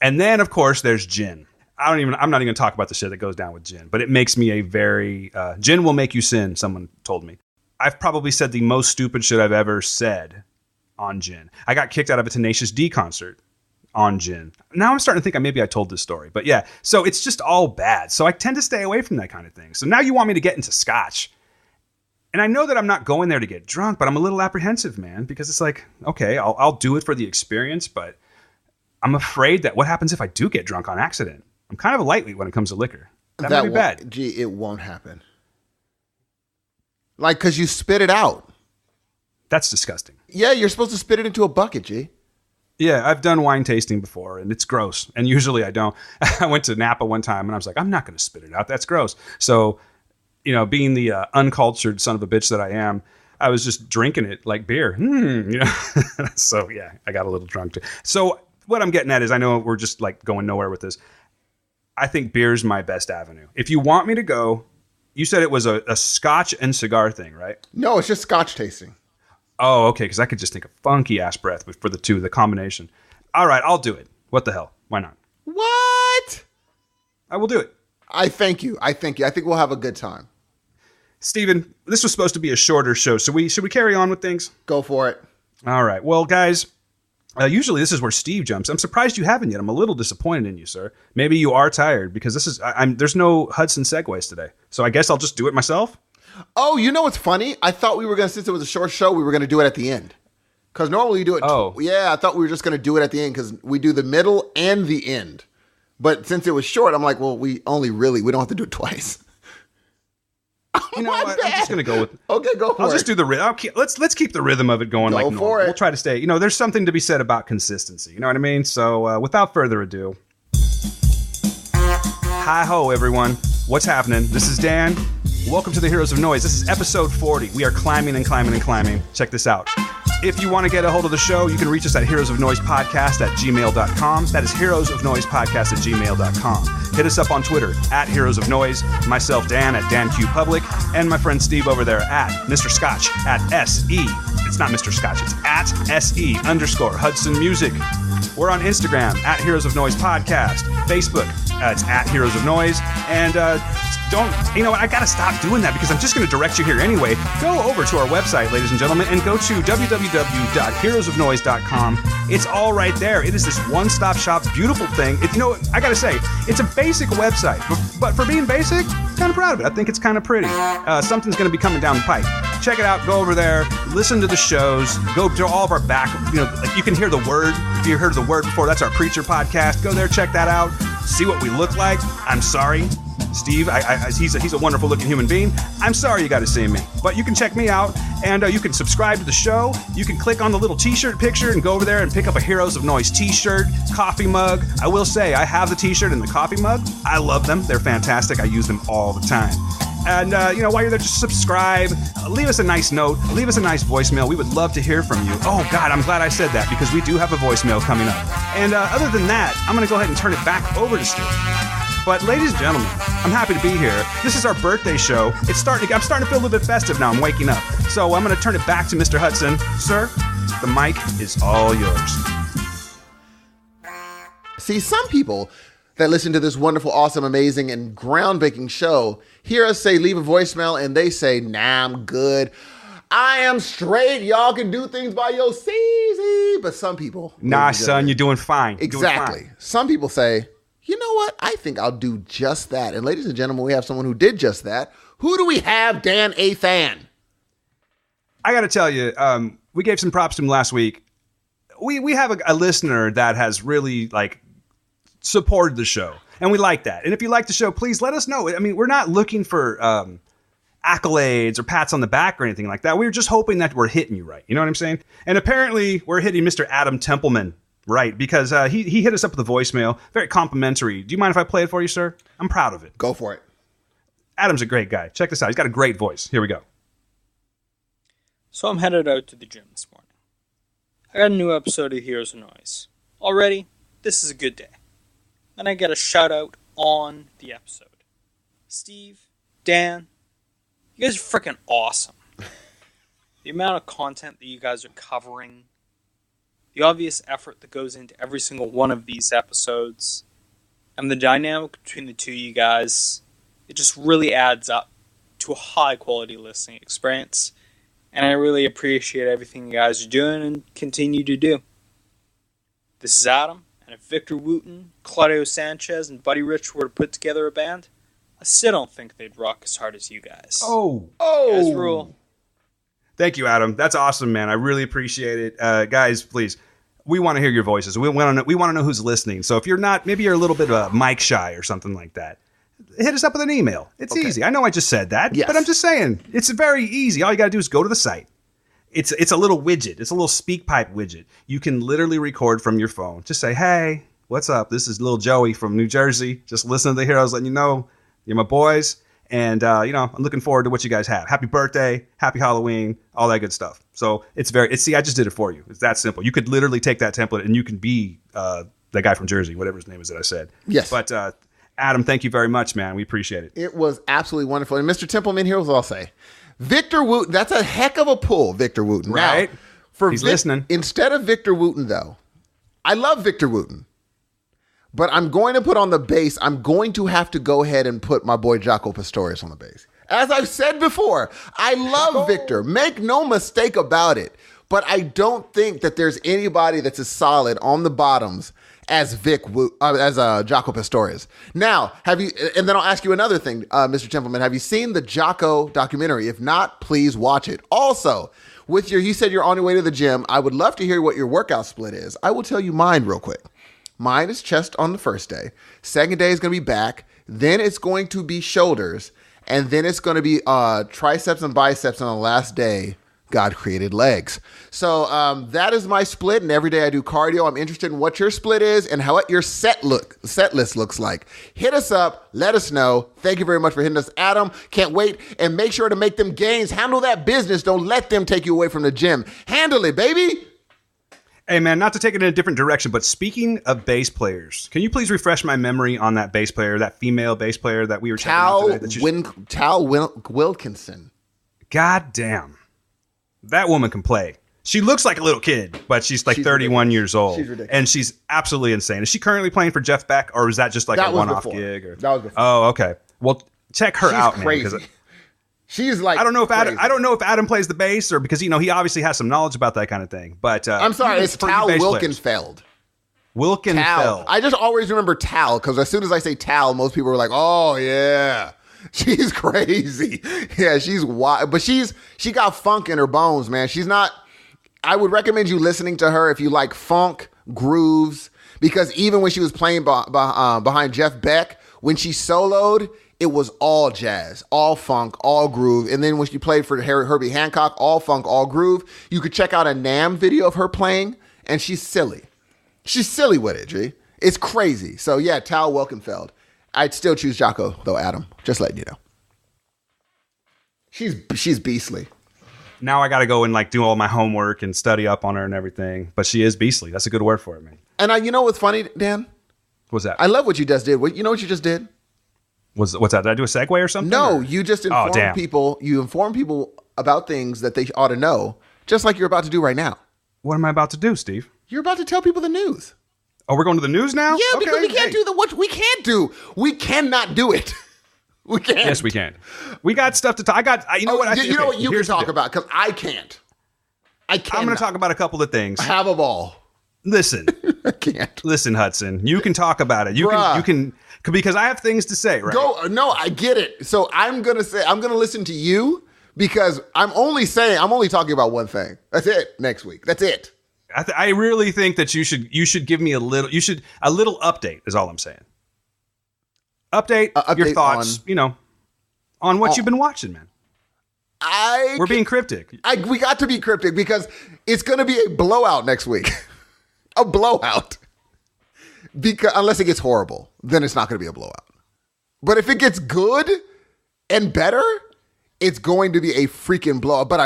And then, of course, there's gin. I'm not even going to talk about the shit that goes down with gin, but it makes me a very... gin will make you sin, someone told me. I've probably said the most stupid shit I've ever said on gin. I got kicked out of a Tenacious D concert on gin. Now I'm starting to think maybe I told this story. But yeah, so it's just all bad. So I tend to stay away from that kind of thing. So now you want me to get into scotch. And I know that I'm not going there to get drunk, but I'm a little apprehensive, man, because it's like, okay, I'll do it for the experience, but I'm afraid that what happens if I do get drunk on accident? I'm kind of a lightweight when it comes to liquor. That might be bad. Gee, it won't happen. Like, because you spit it out. That's disgusting. Yeah, you're supposed to spit it into a bucket, G. Yeah, I've done wine tasting before, and it's gross. And usually I don't. I went to Napa one time, and I was like, I'm not going to spit it out. That's gross. So, being the uncultured son of a bitch that I am, I was just drinking it like beer. So, yeah, I got a little drunk too. So what I'm getting at is, I know we're just like going nowhere with this. I think beer's my best avenue. If you want me to go... You said it was a scotch and cigar thing, right? No, it's just scotch tasting. Oh, okay, because I could just think of funky-ass breath for the combination. All right, I'll do it. What the hell? Why not? What? I will do it. I thank you. I think we'll have a good time. Steven, this was supposed to be a shorter show, so should we carry on with things? Go for it. All right. Well, guys... usually this is where Steve jumps. I'm surprised you haven't yet. I'm a little disappointed in you, sir. Maybe you are tired because there's no Hudson segues today. So I guess I'll just do it myself. Oh, you know what's funny? I thought we were going to, since it was a short show, we were going to do it at the end. Because normally you do it. Oh. Yeah, I thought we were just going to do it at the end because we do the middle and the end. But since it was short, I'm like, well, we don't have to do it twice. You know what? I'm just gonna go with. Okay, go for it. I'll just do the rhythm. Let's keep the rhythm of it going. Go like normal. For it. We'll try to stay. There's something to be said about consistency. You know what I mean? So without further ado, hi ho, everyone. What's happening? This is Dan. Welcome to the Heroes of Noise. This is episode 40. We are climbing and climbing and climbing. Check this out. If you want to get a hold of the show, you can reach us at heroesofnoisepodcast@gmail.com. That is heroesofnoisepodcast@gmail.com. Hit us up on Twitter at Heroes of Noise, myself, Dan, at DanQPublic, and my friend Steve over there at Mr. Scotch at SE. It's not Mr. Scotch, it's at SE_Hudson Music. We're on Instagram at Heroes of Noise Podcast. Facebook, it's at Heroes of Noise. And I got to stop doing that because I'm just going to direct you here anyway. Go over to our website, ladies and gentlemen, and go to www.heroesofnoise.com. It's all right there. It is this one-stop shop, beautiful thing. I got to say, it's a basic website, but for being basic, kind of proud of it. I think it's kind of pretty. Something's going to be coming down the pipe. Check it out. Go over there. Listen to the shows. Go to all of our back. You can hear the Word. If you heard the Word before, that's our Preacher podcast. Go there, check that out. See what we look like. I'm sorry, Steve. He's a wonderful looking human being. I'm sorry you got to see me, but you can check me out, and you can subscribe to the show. You can click on the little t-shirt picture and go over there and pick up a Heroes of Noise t-shirt, coffee mug. I will say I have the t-shirt and the coffee mug. I love them. They're fantastic. I use them all the time. And, while you're there, just subscribe, leave us a nice note, leave us a nice voicemail. We would love to hear from you. Oh, God, I'm glad I said that because we do have a voicemail coming up. And other than that, I'm going to go ahead and turn it back over to Steve. But ladies and gentlemen, I'm happy to be here. This is our birthday show. I'm starting to feel a little bit festive now. I'm waking up. So I'm going to turn it back to Mr. Hudson. Sir, the mic is all yours. See, some people that listen to this wonderful, awesome, amazing, and groundbreaking show hear us say, leave a voicemail, and they say, nah, I'm good. I am straight. Y'all can do things by your CZ. But some people... Nah, son, you're doing fine. Exactly. Doing fine. Some people say, you know what? I think I'll do just that. And ladies and gentlemen, we have someone who did just that. Who do we have, Dan Athan? I got to tell you, we gave some props to him last week. We have a listener that has really, supported the show. And we like that. And if you like the show, please let us know. I mean, we're not looking for accolades or pats on the back or anything like that. We're just hoping that we're hitting you right. You know what I'm saying? And apparently we're hitting Mr. Adam Templeman right because he hit us up with a voicemail. Very complimentary. Do you mind if I play it for you, sir? I'm proud of it. Go for it. Adam's a great guy. Check this out. He's got a great voice. Here we go. So I'm headed out to the gym this morning. I got a new episode of Heroes of Noise. Already, this is a good day. And I get a shout out on the episode. Steve, Dan, you guys are freaking awesome. The amount of content that you guys are covering, the obvious effort that goes into every single one of these episodes, and the dynamic between the two of you guys, it just really adds up to a high quality listening experience. And I really appreciate everything you guys are doing and continue to do. This is Adam. And if Victor Wooten, Claudio Sanchez, and Buddy Rich were to put together a band, I still don't think they'd rock as hard as you guys. Oh. You guys rule. Thank you, Adam. That's awesome, man. I really appreciate it. Guys, please, we want to hear your voices. We want to know who's listening. So if you're not, maybe you're a little bit mic shy or something like that, hit us up with an email. It's easy. I know I just said that, but I'm just saying, it's very easy. All you got to do is go to the site. It's a little widget. It's a little speak pipe widget. You can literally record from your phone. Just say, hey, what's up? This is little Joey from New Jersey. Just listen to the Heroes, letting you know you're my boys. And, I'm looking forward to what you guys have. Happy birthday, happy Halloween, all that good stuff. So I just did it for you. It's that simple. You could literally take that template and you can be the guy from Jersey, whatever his name is that I said. Yes. But, Adam, thank you very much, man. We appreciate it. It was absolutely wonderful. And Mr. Templeman, here's what I'll say. Victor Wooten, that's a heck of a pull, Victor Wooten. Right. Now, He's listening. Instead of Victor Wooten, though, I love Victor Wooten, but I'm going to put on the bass, I'm going to have to go ahead and put my boy Jaco Pastorius on the bass. As I've said before, I love Victor. Make no mistake about it. But I don't think that there's anybody that's as solid on the bottoms as Jaco Pastorius. Now, and then I'll ask you another thing, Mr. Templeman. Have you seen the Jaco documentary? If not, please watch it. Also, you said you're on your way to the gym. I would love to hear what your workout split is. I will tell you mine real quick. Mine is chest on the first day. Second day is going to be back. Then it's going to be shoulders. And then it's going to be triceps and biceps on the last day. God created legs. So that is my split, and every day I do cardio. I'm interested in what your split is and what your set list looks like. Hit us up. Let us know. Thank you very much for hitting us, Adam. Can't wait. And make sure to make them gains. Handle that business. Don't let them take you away from the gym. Handle it, baby. Hey, man, not to take it in a different direction, but speaking of bass players, can you please refresh my memory on that bass player, that female bass player that we were checking out today? Tal Wilkinson. God damn. That woman can play. She looks like a little kid, but she's like 31 years old. She's ridiculous. And she's absolutely insane. Is she currently playing for Jeff Beck, or is that just like a one-off gig? Or? That was before. Oh, okay. Well, check her out, crazy. man. She's like I don't know if crazy. I don't know if Adam plays the bass, or because he obviously has some knowledge about that kind of thing. But I'm sorry, it's Tal Wilkenfeld. Wilkenfeld. Tal. I just always remember Tal because as soon as I say Tal, most people are like, "Oh yeah, she's crazy." Yeah, she's wild, but she got funk in her bones, man. She's not. I would recommend you listening to her if you like funk grooves, because even when she was playing behind Jeff Beck, when she soloed, it was all jazz, all funk, all groove. And then when she played for Herbie Hancock, all funk, all groove. You could check out a NAMM video of her playing, and she's silly. She's silly with it, G. It's crazy. So, yeah, Tal Wilkenfeld. I'd still choose Jocko, though, Adam. Just letting you know. She's beastly. Now I got to go and like do all my homework and study up on her and everything. But she is beastly. That's a good word for it, man. And you know what's funny, Dan? What's that? I love what you just did. You know what you just did? What's that? Did I do a segue or something? No, or? you just informed people. You inform people about things that they ought to know, just like you're about to do right now. What am I about to do, Steve? You're about to tell people the news. Oh, we're going to the news now? Yeah, because we can't do what we can't do. We cannot do it. We can't. Yes, we can. We got stuff to talk. You know what? You know what you can talk about, because I can't. I can't. I'm going to talk about a couple of things. Have a ball. Listen. I can't. Listen, Hudson. You can talk about it. You can because I have things to say, right? No, I get it. So I'm going to listen to you, because I'm only talking about one thing. That's it next week. That's it. I really think that you should give me a little update is all I'm saying. Update your thoughts, on what you've been watching, man. We're being cryptic. We got to be cryptic because it's going to be a blowout next week. A blowout. Because unless it gets horrible, then it's not going to be a blowout. But if it gets good and better, it's going to be a freaking blowout. But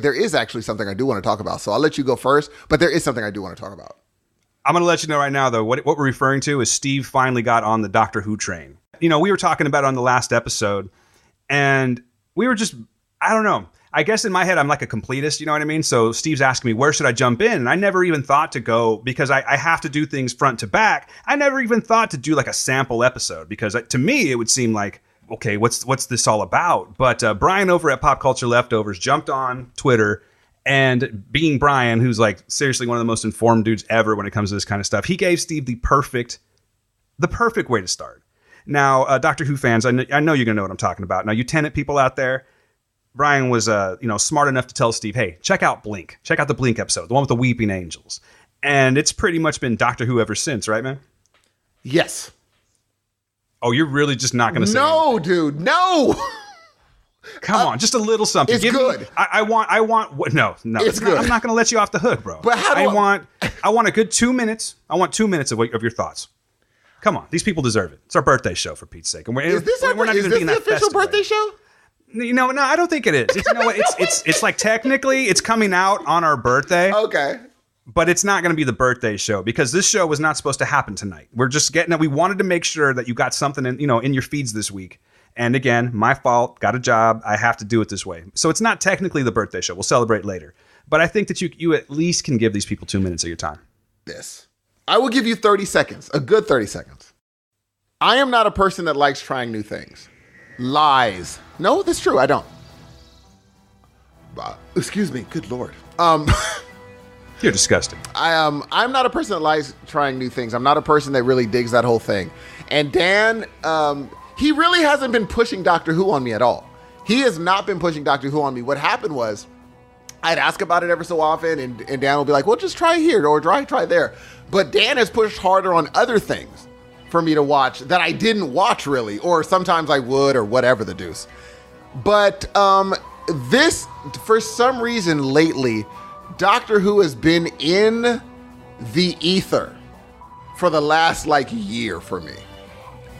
there is actually something I do want to talk about. So I'll let you go first. But there is something I do want to talk about. I'm going to let you know right now, though, what we're referring to is Steve finally got on the Doctor Who train. We were talking about it on the last episode, and we were just, I don't know. I guess in my head, I'm like a completist, you know what I mean? So Steve's asking me, where should I jump in? And I never even thought to go, because I have to do things front to back. I never even thought to do like a sample episode, because to me, it would seem like, okay, what's this all about? But Brian over at Pop Culture Leftovers jumped on Twitter, and being Brian, who's like seriously one of the most informed dudes ever when it comes to this kind of stuff, he gave Steve the perfect way to start. Now, Doctor Who fans, I know you're gonna know what I'm talking about. Now, you Tenet people out there, Brian was smart enough to tell Steve, hey, check out Blink, check out the Blink episode, the one with the weeping angels, and it's pretty much been Doctor Who ever since, right, man? Yes. Oh, you're really just not gonna say no, anything. Dude, no. Come on, just a little something. It's good. I want what? No, it's good. I'm not going to let you off the hook, bro. But how do I want a good 2 minutes. I want 2 minutes of your thoughts. Come on, these people deserve it. It's our birthday show, for Pete's sake, and we're not even being the that official birthday right show? No, I don't think it is. It's like technically it's coming out on our birthday. Okay. But it's not going to be the birthday show, because this show was not supposed to happen tonight. We're just getting it. We wanted to make sure that you got something in your feeds this week. And again, my fault, got a job. I have to do it this way. So it's not technically the birthday show. We'll celebrate later. But I think that you at least can give these people 2 minutes of your time. Yes. I will give you 30 seconds, a good 30 seconds. I am not a person that likes trying new things. Lies. No, that's true. I don't. Excuse me. Good Lord. You're disgusting. I'm not a person that likes trying new things. I'm not a person that really digs that whole thing. And Dan, he really hasn't been pushing Doctor Who on me at all. He has not been pushing Doctor Who on me. What happened was, I'd ask about it every so often, and Dan will be like, well, just try here or try there. But Dan has pushed harder on other things for me to watch that I didn't watch really, or sometimes I would, or whatever the deuce. But this, for some reason lately, Doctor Who has been in the ether for the last year for me.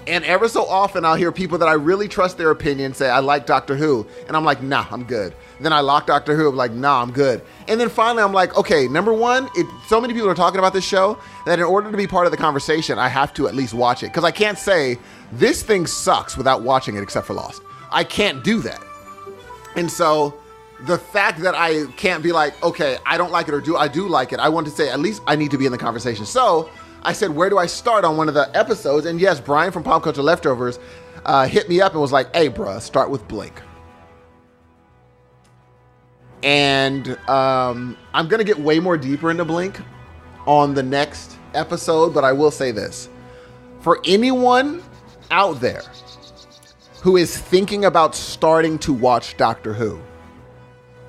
And ever so often I'll hear people that I really trust their opinion say, I like Doctor Who. And I'm like, nah, I'm good. Then I lock Doctor Who. I'm like, nah, I'm good. And then finally I'm like, okay, number one, so many people are talking about this show that in order to be part of the conversation, I have to at least watch it. Because I can't say this thing sucks without watching it except for Lost. I can't do that. And so the fact that I can't be like, okay, I don't like it or I do like it. I want to say at least I need to be in the conversation. So I said, where do I start on one of the episodes? And yes, Brian from Pop Culture Leftovers hit me up and was like, hey, bruh, start with Blink. And I'm going to get way more deeper into Blink on the next episode, but I will say this. For anyone out there who is thinking about starting to watch Doctor Who,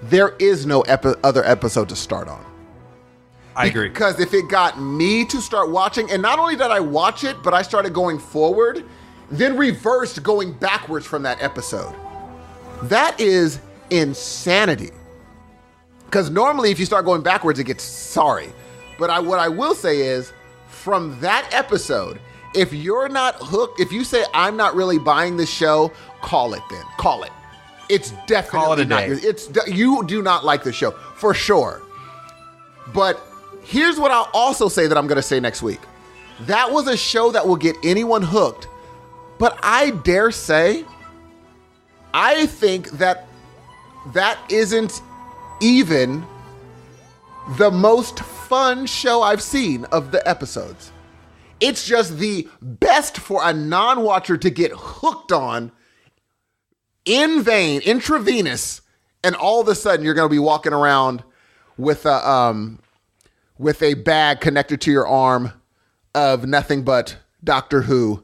there is no other episode to start on. I agree. Because if it got me to start watching, and not only did I watch it, but I started going forward, then reversed going backwards from that episode. That is insanity. Because normally if you start going backwards, it gets sorry. But what I will say is, from that episode, if you're not hooked, if you say, I'm not really buying this show, call it then. Call it. It's definitely call it a not. day. You do not like the show, for sure. But here's what I'll also say that I'm going to say next week. That was a show that will get anyone hooked. But I dare say, I think that isn't even the most fun show I've seen of the episodes. It's just the best for a non-watcher to get hooked on in vein, intravenous, and all of a sudden you're going to be walking around with a bag connected to your arm of nothing but Doctor Who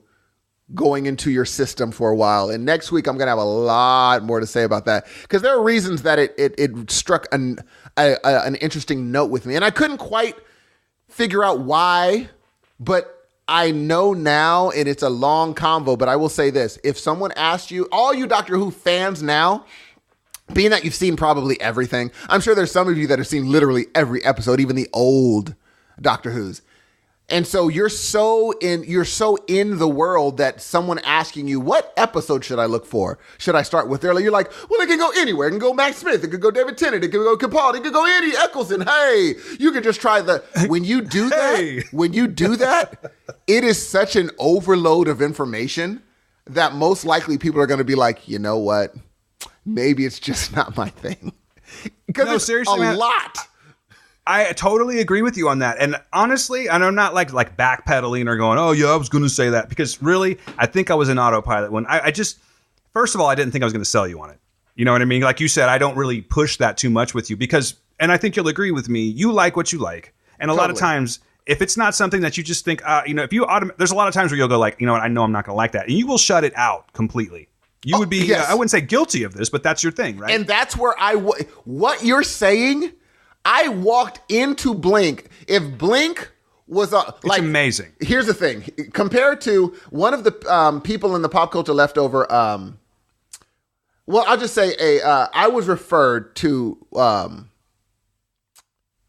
going into your system for a while. And next week I'm going to have a lot more to say about that, because there are reasons that it struck an interesting note with me, and I couldn't quite figure out why, but I know now, and it's a long convo, but I will say this. If someone asked you, all you Doctor Who fans now, being that you've seen probably everything, I'm sure there's some of you that have seen literally every episode, even the old Doctor Who's. And so you're so in the world that someone asking you, what episode should I look for? Should I start with there? You're like, well, it can go anywhere. It can go Matt Smith. It could go David Tennant. It could go Capaldi. It could go Andy Eccleston. Hey, you can just try when you do that, it is such an overload of information that most likely people are going to be like, you know what? Maybe it's just not my thing. Because seriously, a lot. I totally agree with you on that. And honestly, and I'm not like backpedaling or going, oh, yeah, I was going to say that. Because really, I think I was in autopilot when I just, first of all, I didn't think I was going to sell you on it. You know what I mean? Like you said, I don't really push that too much with you because, and I think you'll agree with me, you like what you like. And a lot of times, if it's not something that you just think, if you there's a lot of times where you'll go like, you know what, I know I'm not going to like that. And you will shut it out completely. You would be, yes. I wouldn't say guilty of this, but that's your thing, right? And that's where what you're saying, I walked into Blink. If Blink was it's amazing. Here's the thing. Compared to one of the people in the Pop Culture Leftover, well, I'll just say I was referred to.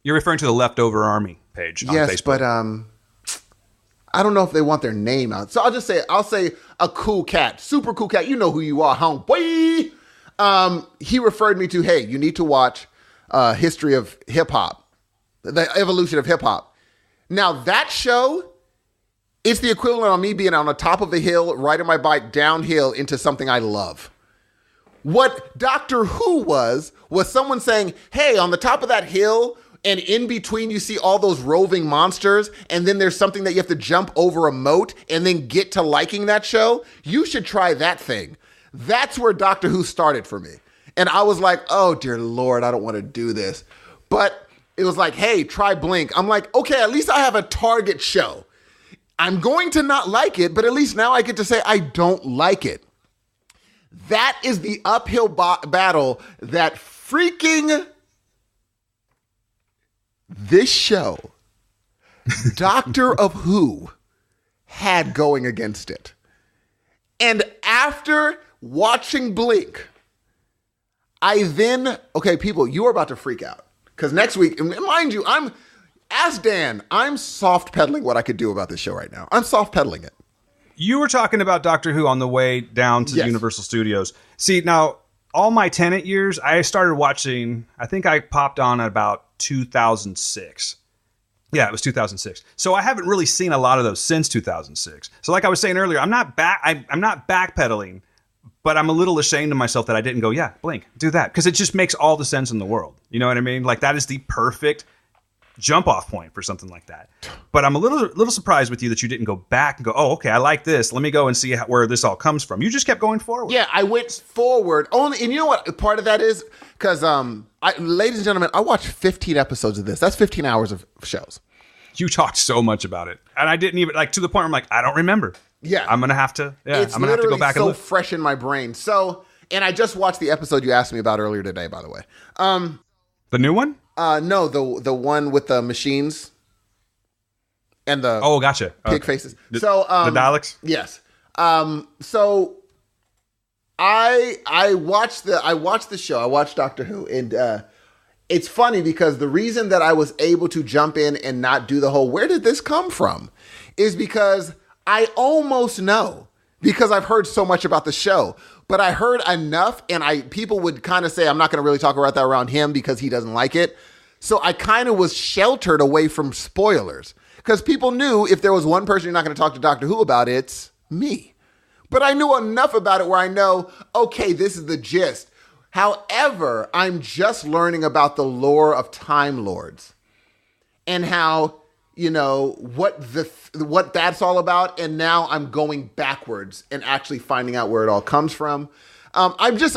You're referring to the Leftover Army page on yes, Facebook. But I don't know if they want their name out. So I'll say a cool cat, super cool cat. You know who you are, homeboy. He referred me to, hey, you need to watch History of Hip Hop, the evolution of hip hop. Now that show, it's the equivalent of me being on the top of a hill, riding my bike downhill into something I love. What Doctor Who was someone saying, hey, on the top of that hill, and in between you see all those roving monsters, and then there's something that you have to jump over a moat and then get to liking that show. You should try that thing. That's where Doctor Who started for me. And I was like, oh, dear Lord, I don't want to do this. But it was like, hey, try Blink. I'm like, okay, at least I have a target show. I'm going to not like it, but at least now I get to say I don't like it. That is the uphill battle that freaking this show, Doctor of Who, had going against it. And after watching Blink, okay, people, you are about to freak out. Because next week, and mind you, ask Dan, I'm soft pedaling what I could do about this show right now. I'm soft pedaling it. You were talking about Doctor Who on the way down to Universal Studios. See, now, all my Tenet years, I started watching, I think I popped on at about 2006. Yeah, it was 2006. So I haven't really seen a lot of those since 2006. So like I was saying earlier, I'm not backpedaling, But I'm a little ashamed of myself that I didn't go, yeah, blink, do that. Because it just makes all the sense in the world. You know what I mean? Like, that is the perfect jump off point for something like that. But I'm a little surprised with you that you didn't go back and go, oh, okay, I like this. Let me go and see where this all comes from. You just kept going forward. Yeah, I went forward only, and you know what part of that is? Because, ladies and gentlemen, I watched 15 episodes of this. That's 15 hours of shows. You talked so much about it, and I didn't even to the point where I'm like, I don't remember. Yeah, I'm gonna have to. Yeah, it's I'm gonna have to go back and look. So fresh in my brain. So, and I just watched the episode you asked me about earlier today. By the way, the new one? No, the one with the machines and the gotcha, pig faces. So the Daleks. Yes. So I watched the show. I watched Doctor Who, and it's funny because the reason that I was able to jump in and not do the whole "where did this come from" is because I almost know, because I've heard so much about the show, but I heard enough, and people would kind of say, I'm not going to really talk about that around him because he doesn't like it. So I kind of was sheltered away from spoilers because people knew if there was one person you're not going to talk to Doctor Who about, it's me. But I knew enough about it where I know, okay, this is the gist. However, I'm just learning about the lore of Time Lords and how, what that's all about. And now I'm going backwards and actually finding out where it all comes from. Next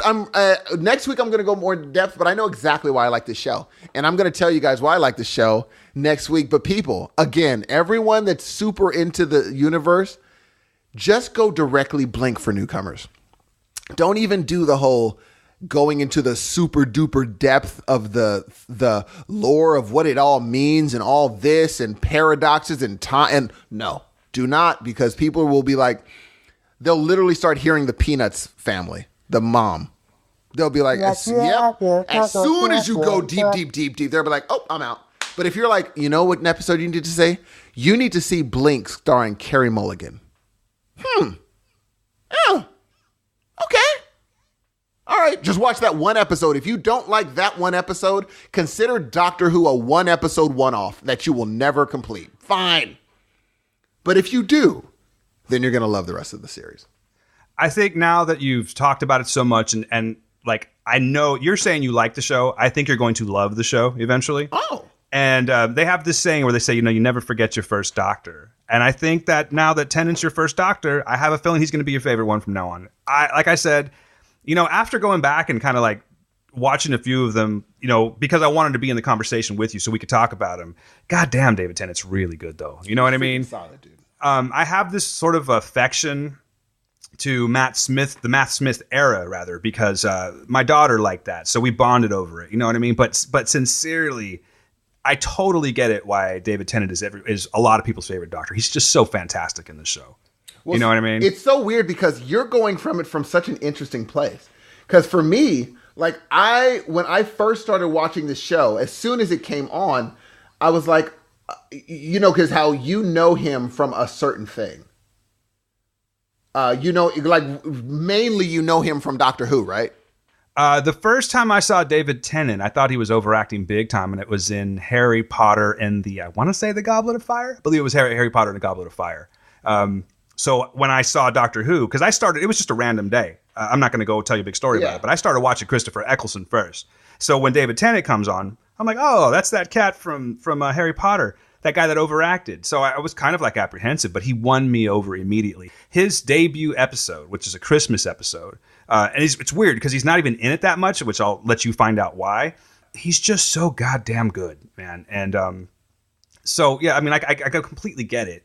week I'm going to go more in depth, but I know exactly why I like this show. And I'm going to tell you guys why I like this show next week. But people, again, everyone that's super into the universe, just go directly blink for newcomers. Don't even do the whole going into the super duper depth of the lore of what it all means and all this and paradoxes and time. And no, do not, because people will be like, they'll literally start hearing the Peanuts family, the mom. They'll be like, as soon as you go deep, they'll be like, oh, I'm out. But if you're like, you know what episode you need to say? You need to see Blink starring Carey Mulligan. Oh, okay. All right, just watch that one episode. If you don't like that one episode, consider Doctor Who a one episode one-off that you will never complete. Fine. But if you do, then you're going to love the rest of the series. I think now that you've talked about it so much and I know you're saying you like the show, I think you're going to love the show eventually. Oh. And they have this saying where they say, you never forget your first Doctor. And I think that now that Tennant's your first Doctor, I have a feeling he's going to be your favorite one from now on. Like I said, after going back and kind of watching a few of them, because I wanted to be in the conversation with you so we could talk about him. God damn, David Tennant's really good, though. You know what I mean? Solid, dude. I have this sort of affection to Matt Smith, the Matt Smith era, rather, because my daughter liked that. So we bonded over it. You know what I mean? But sincerely, I totally get it why David Tennant is a lot of people's favorite Doctor. He's just so fantastic in the show. Well, you know what I mean? It's so weird because you're going from it from such an interesting place. Because for me, when I first started watching the show, as soon as it came on, I was like, because how him from a certain thing. Mainly him from Doctor Who, right? The first time I saw David Tennant, I thought he was overacting big time, and it was in Harry Potter and I want to say the Goblet of Fire? I believe it was Harry Potter and the Goblet of Fire. So when I saw Doctor Who, because it was just a random day. I'm not going to go tell you a big story about it, but I started watching Christopher Eccleston first. So when David Tennant comes on, I'm like, oh, that's that cat from Harry Potter, that guy that overacted. So I was kind of apprehensive, but he won me over immediately. His debut episode, which is a Christmas episode, and it's weird because he's not even in it that much, which I'll let you find out why. He's just so goddamn good, man. And so, yeah, I mean, I completely get it.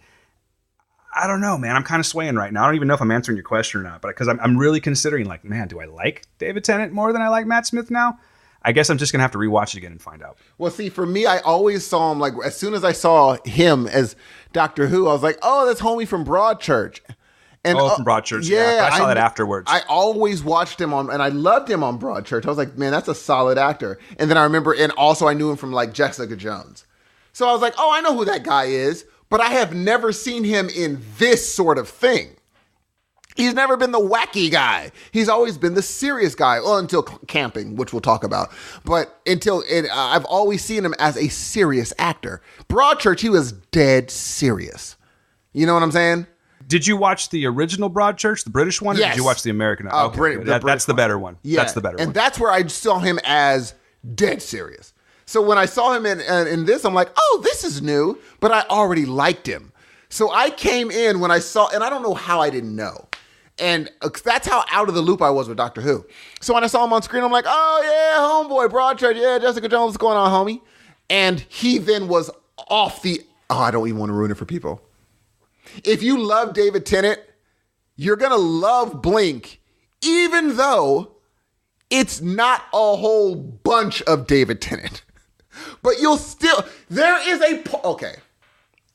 I don't know, man. I'm kind of swaying right now. I don't even know if I'm answering your question or not, but because I'm really considering, man, do I like David Tennant more than I like Matt Smith now? I guess I'm just going to have to rewatch it again and find out. Well, see, for me, I always saw him, as soon as I saw him as Doctor Who, I was like, oh, that's homie from Broadchurch. And, from Broadchurch, yeah. I saw that afterwards. I always watched him and I loved him on Broadchurch. I was like, man, that's a solid actor. And then I remember, and also I knew him from, Jessica Jones. So I was like, oh, I know who that guy is. But I have never seen him in this sort of thing. He's never been the wacky guy. He's always been the serious guy. Well, until Camping, which we'll talk about. But I've always seen him as a serious actor. Broadchurch, he was dead serious. You know what I'm saying? Did you watch the original Broadchurch, the British one, or Yes. did you watch the American? Oh, Okay, that's the better one. Yeah. That's the better and one. that's where I saw him as dead serious. So when I saw him in this, I'm like, oh, this is new, but I already liked him. So I came in when I saw, and I don't know how I didn't know. And that's how out of the loop I was with Doctor Who. So when I saw him on screen, I'm like, oh, yeah, homeboy, Broadchurch. Yeah, Jessica Jones, what's going on, homie? And he then was off the... Oh, I don't even want to ruin it for people. If you love David Tennant, you're going to love Blink, even though it's not a whole bunch of David Tennant. But you'll still... There is a... Okay.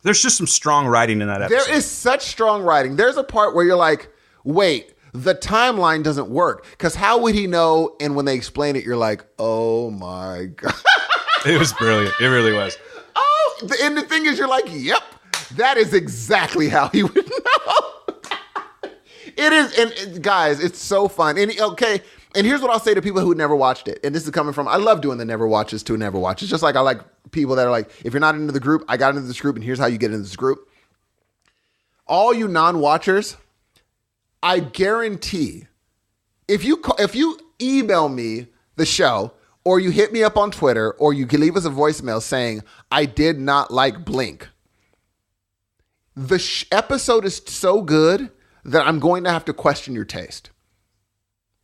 There's just some strong writing in that episode. There is such strong writing. There's a part where you're like... Wait, the timeline doesn't work. Because how would he know? And when they explain it, you're like, oh my God. It was brilliant. It really was. Oh, and the thing is, you're like, yep, that is exactly how he would know. It is, and guys, it's so fun. And okay, and here's what I'll say to people who never watched it. And this is coming from, I love doing the never watches to never watches. Just like I like people that are like, if you're not into the group, I got into this group, and here's how you get into this group. All you non-watchers, I guarantee, if you email me the show, or you hit me up on Twitter, or you can leave us a voicemail saying, I did not like Blink, the episode is so good that I'm going to have to question your taste.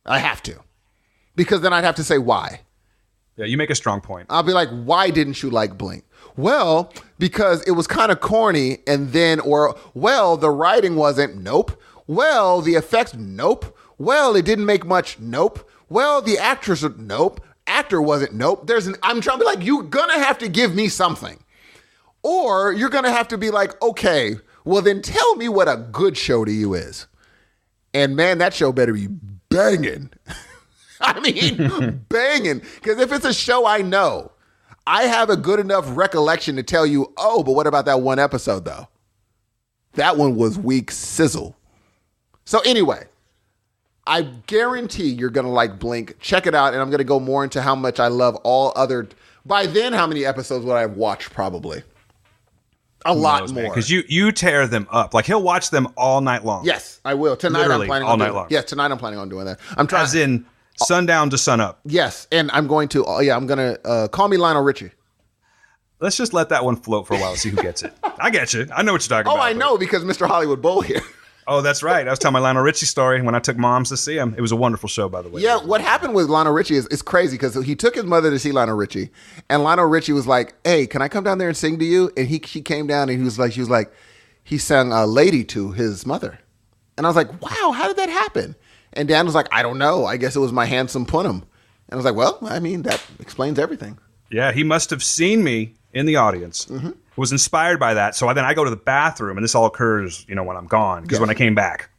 I have to. Because then I'd have to say why. Yeah, you make a strong point. I'll be like, why didn't you like Blink? Well, because it was kind of corny, and then, or, well, the writing wasn't, nope. Well, the effects, nope. Well, it didn't make much, nope. Well, the actress, nope. Actor wasn't, nope. I'm trying to be like, you're gonna have to give me something. Or you're gonna have to be like, okay, well then tell me what a good show to you is. And man, that show better be banging. I mean, banging. Because if it's a show I know, I have a good enough recollection to tell you, oh, but what about that one episode though? That one was weak sizzle. So anyway, I guarantee you're going to like Blink. Check it out, and I'm going to go more into how much I love all other... By then, how many episodes would I have watched, probably? A lot more. Because you tear them up. Like, he'll watch them all night long. Yes, I will. Tonight, Literally, I'm planning all on night doing long. Yes, tonight I'm planning on doing that. I'm trying... As in, sundown to sun up. Yes, and I'm going to... I'm going to... call me Lionel Richie. Let's just let that one float for a while and see who gets it. I get you. I know what you're talking about. Oh, I know, because Mr. Hollywood Bowl here. Oh, that's right. I was telling my Lionel Richie story when I took moms to see him. It was a wonderful show, by the way. Yeah, what happened with Lionel Richie is crazy, because he took his mother to see Lionel Richie, and Lionel Richie was like, hey, can I come down there and sing to you? And she came down, and he sang a lady to his mother. And I was like, wow, how did that happen? And Dan was like, I don't know. I guess it was my handsome punim. And I was like, well, I mean, that explains everything. Yeah, he must have seen me in the audience. Mm-hmm. Was inspired by that. So then I go to the bathroom, and this all occurs, when I'm gone. Because when I came back,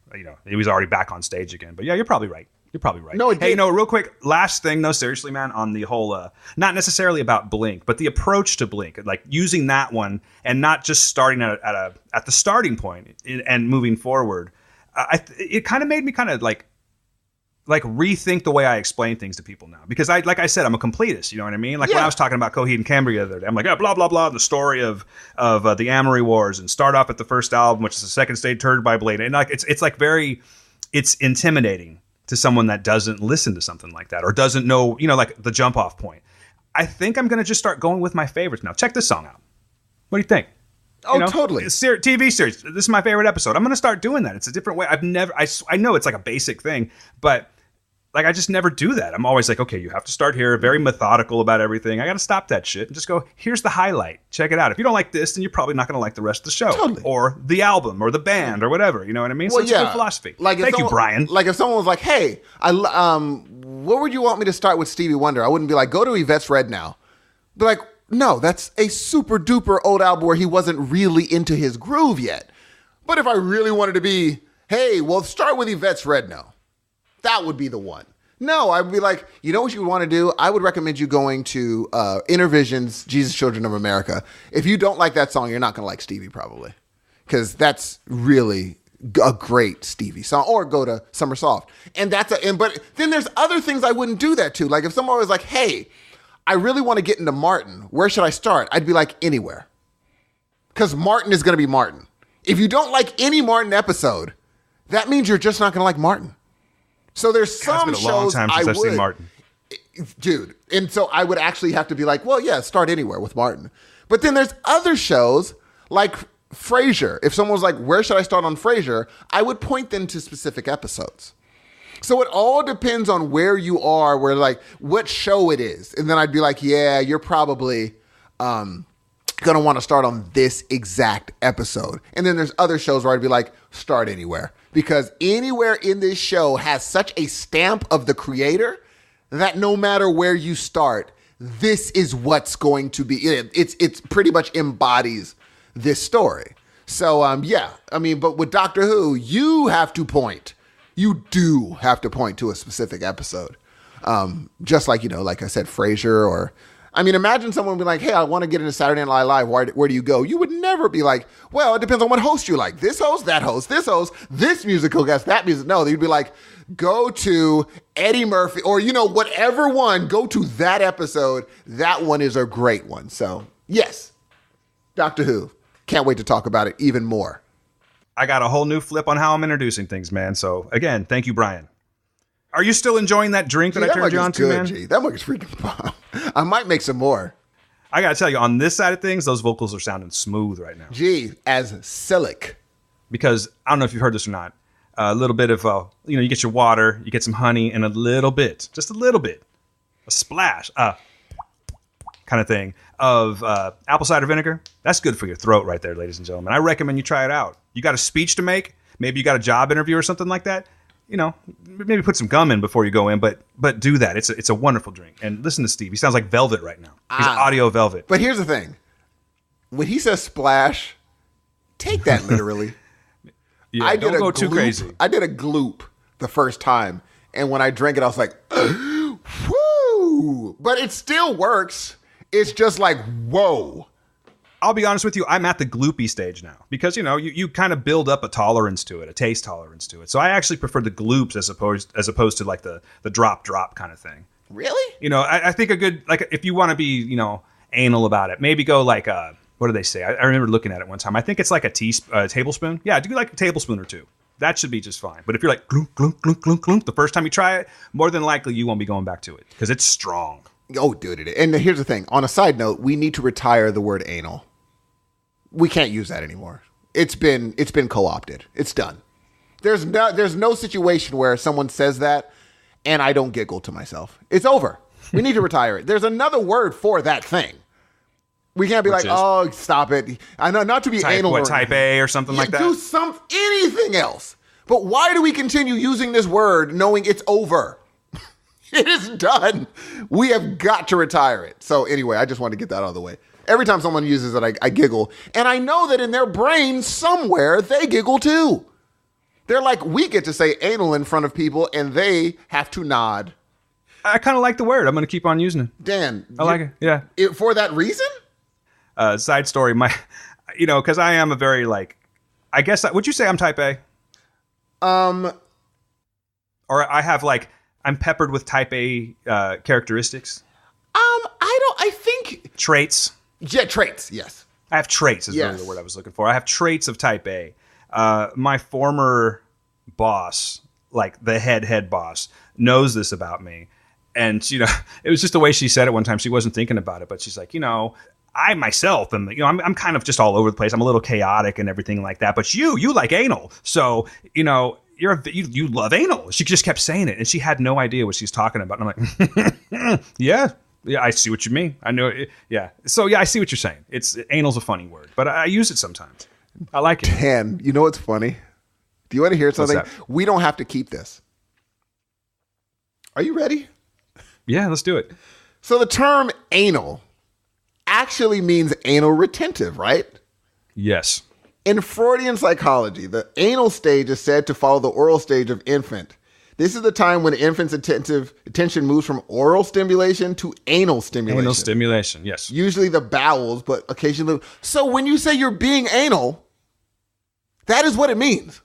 he was already back on stage again. But yeah, you're probably right. No, hey, real quick, last thing, no, seriously, man, on the whole, not necessarily about Blink, but the approach to Blink, like using that one and not just starting at the starting point and moving forward. It kind of made me kind of like rethink the way I explain things to people now, because like I said, I'm a completist. You know what I mean? Like when I was talking about Coheed and Cambria the other day, I'm like, blah blah blah, the story of the Amory Wars, and start off at the first album, which is the second stage heard by Blade, and like it's intimidating to someone that doesn't listen to something like that or doesn't know, like the jump off point. I think I'm gonna just start going with my favorites now. Check this song out. What do you think? Oh, totally. TV series. This is my favorite episode. I'm going to start doing that. It's a different way. I know it's like a basic thing, but like I just never do that. I'm always like, okay, you have to start here, very methodical about everything. I got to stop that shit and just go, here's the highlight. Check it out. If you don't like this, then you're probably not going to like the rest of the show. Totally. Or the album or the band or whatever. You know what I mean? Well, so it's a good philosophy. Thank you, Brian. Like if someone was like, hey, what would you want me to start with Stevie Wonder? I wouldn't be like, go to Yvette's Red now. Be like, no, that's a super duper old album where he wasn't really into his groove yet. But if I really wanted to be, hey, well, start with Yvette's Red now. That would be the one. No, I would be like, you know what you would want to do? I would recommend you going to Intervision's Jesus Children of America. If you don't like that song, you're not going to like Stevie probably. Because that's really a great Stevie song. Or go to Summer Soft. But then there's other things I wouldn't do that to. Like if someone was like, hey, I really want to get into Martin. Where should I start? I'd be like, anywhere. Because Martin is going to be Martin. If you don't like any Martin episode, that means you're just not going to like Martin. So there's some It's been a long shows time since I've seen Martin. Dude. And so I would actually have to be like, well, yeah, start anywhere with Martin. But then there's other shows like Frasier. If someone was like, where should I start on Frasier? I would point them to specific episodes. So it all depends on where you are, where like what show it is. And then I'd be like, yeah, you're probably going to want to start on this exact episode. And then there's other shows where I'd be like, start anywhere. Because anywhere in this show has such a stamp of the creator that no matter where you start, this is what's going to be. It's pretty much embodies this story. So, yeah, I mean, but with Doctor Who, you have to point. You do have to point to a specific episode. Just like, like I said, Frasier or... I mean, imagine someone be like, hey, I want to get into Saturday Night Live. Where do you go? You would never be like, well, it depends on what host you like. This host, that host, this musical guest, that music. No, you'd be like, go to Eddie Murphy or, whatever one, go to that episode. That one is a great one. So, yes, Doctor Who. Can't wait to talk about it even more. I got a whole new flip on how I'm introducing things, man. So, again, thank you, Brian. Are you still enjoying that drink that I turned you on to, man? G. That mug is freaking bomb. I might make some more. I got to tell you, on this side of things, those vocals are sounding smooth right now. Gee, as Silic. Because, I don't know if you've heard this or not, a little bit of, you get your water, you get some honey, and a little bit, just a little bit, a splash, kind of thing, of apple cider vinegar. That's good for your throat right there, ladies and gentlemen. I recommend you try it out. You got a speech to make, maybe you got a job interview or something like that. Maybe put some gum in before you go in, but do that. It's a wonderful drink. And listen to Steve. He sounds like Velvet right now. He's audio Velvet. But here's the thing. When he says splash, take that literally. Yeah, don't go too crazy. I did a gloop the first time. And when I drank it, I was like, whoo. But it still works. It's just like, whoa. I'll be honest with you, I'm at the gloopy stage now because, you kind of build up a tolerance to it, a taste tolerance to it. So I actually prefer the gloops as opposed to like the drop kind of thing. Really? I think a good, like if you want to be, anal about it, maybe go like, what do they say? I remember looking at it one time. I think it's like a tablespoon. Yeah, do like a tablespoon or two. That should be just fine. But if you're like glunk, glunk, glunk, glunk, glunk, the first time you try it, more than likely you won't be going back to it because it's strong. Oh, dude. And here's the thing. On a side note, we need to retire the word anal. We can't use that anymore. It's been co-opted. It's done. There's no situation where someone says that and I don't giggle to myself. It's over. We need to retire it. There's another word for that thing. We can't be oh, stop it. I know not to be anal. What, type A or something like that? Do anything else. But why do we continue using this word knowing it's over? It is done. We have got to retire it. So anyway, I just wanted to get that out of the way. Every time someone uses it, I giggle. And I know that in their brain somewhere, they giggle too. They're like, we get to say anal in front of people, and they have to nod. I kind of like the word. I'm going to keep on using it. Dan. I like it, yeah. For that reason? Side story, because I am a very, I guess, would you say I'm type A? Or I have, I'm peppered with type A characteristics? I think... Traits? Yeah, traits, yes. I have traits is really the word I was looking for. I have traits of type A. My former boss, the head boss, knows this about me. And, it was just the way she said it one time. She wasn't thinking about it, but she's like, I myself am, I'm kind of just all over the place. I'm a little chaotic and everything like that. But you like anal. So, you love anal. She just kept saying it. And she had no idea what she's talking about. And I'm like, yeah, I see what you mean. I know it. Yeah. So, yeah, I see what you're saying. Anal's a funny word, but I use it sometimes. I like it. Dan, you know what's funny? Do you want to hear something? We don't have to keep this. Are you ready? Yeah, let's do it. So the term anal actually means anal retentive, right? Yes. In Freudian psychology, the anal stage is said to follow the oral stage of infant. This is the time when the infant's attention moves from oral stimulation to anal stimulation. Anal stimulation, yes. Usually the bowels, but occasionally. So when you say you're being anal, that is what it means.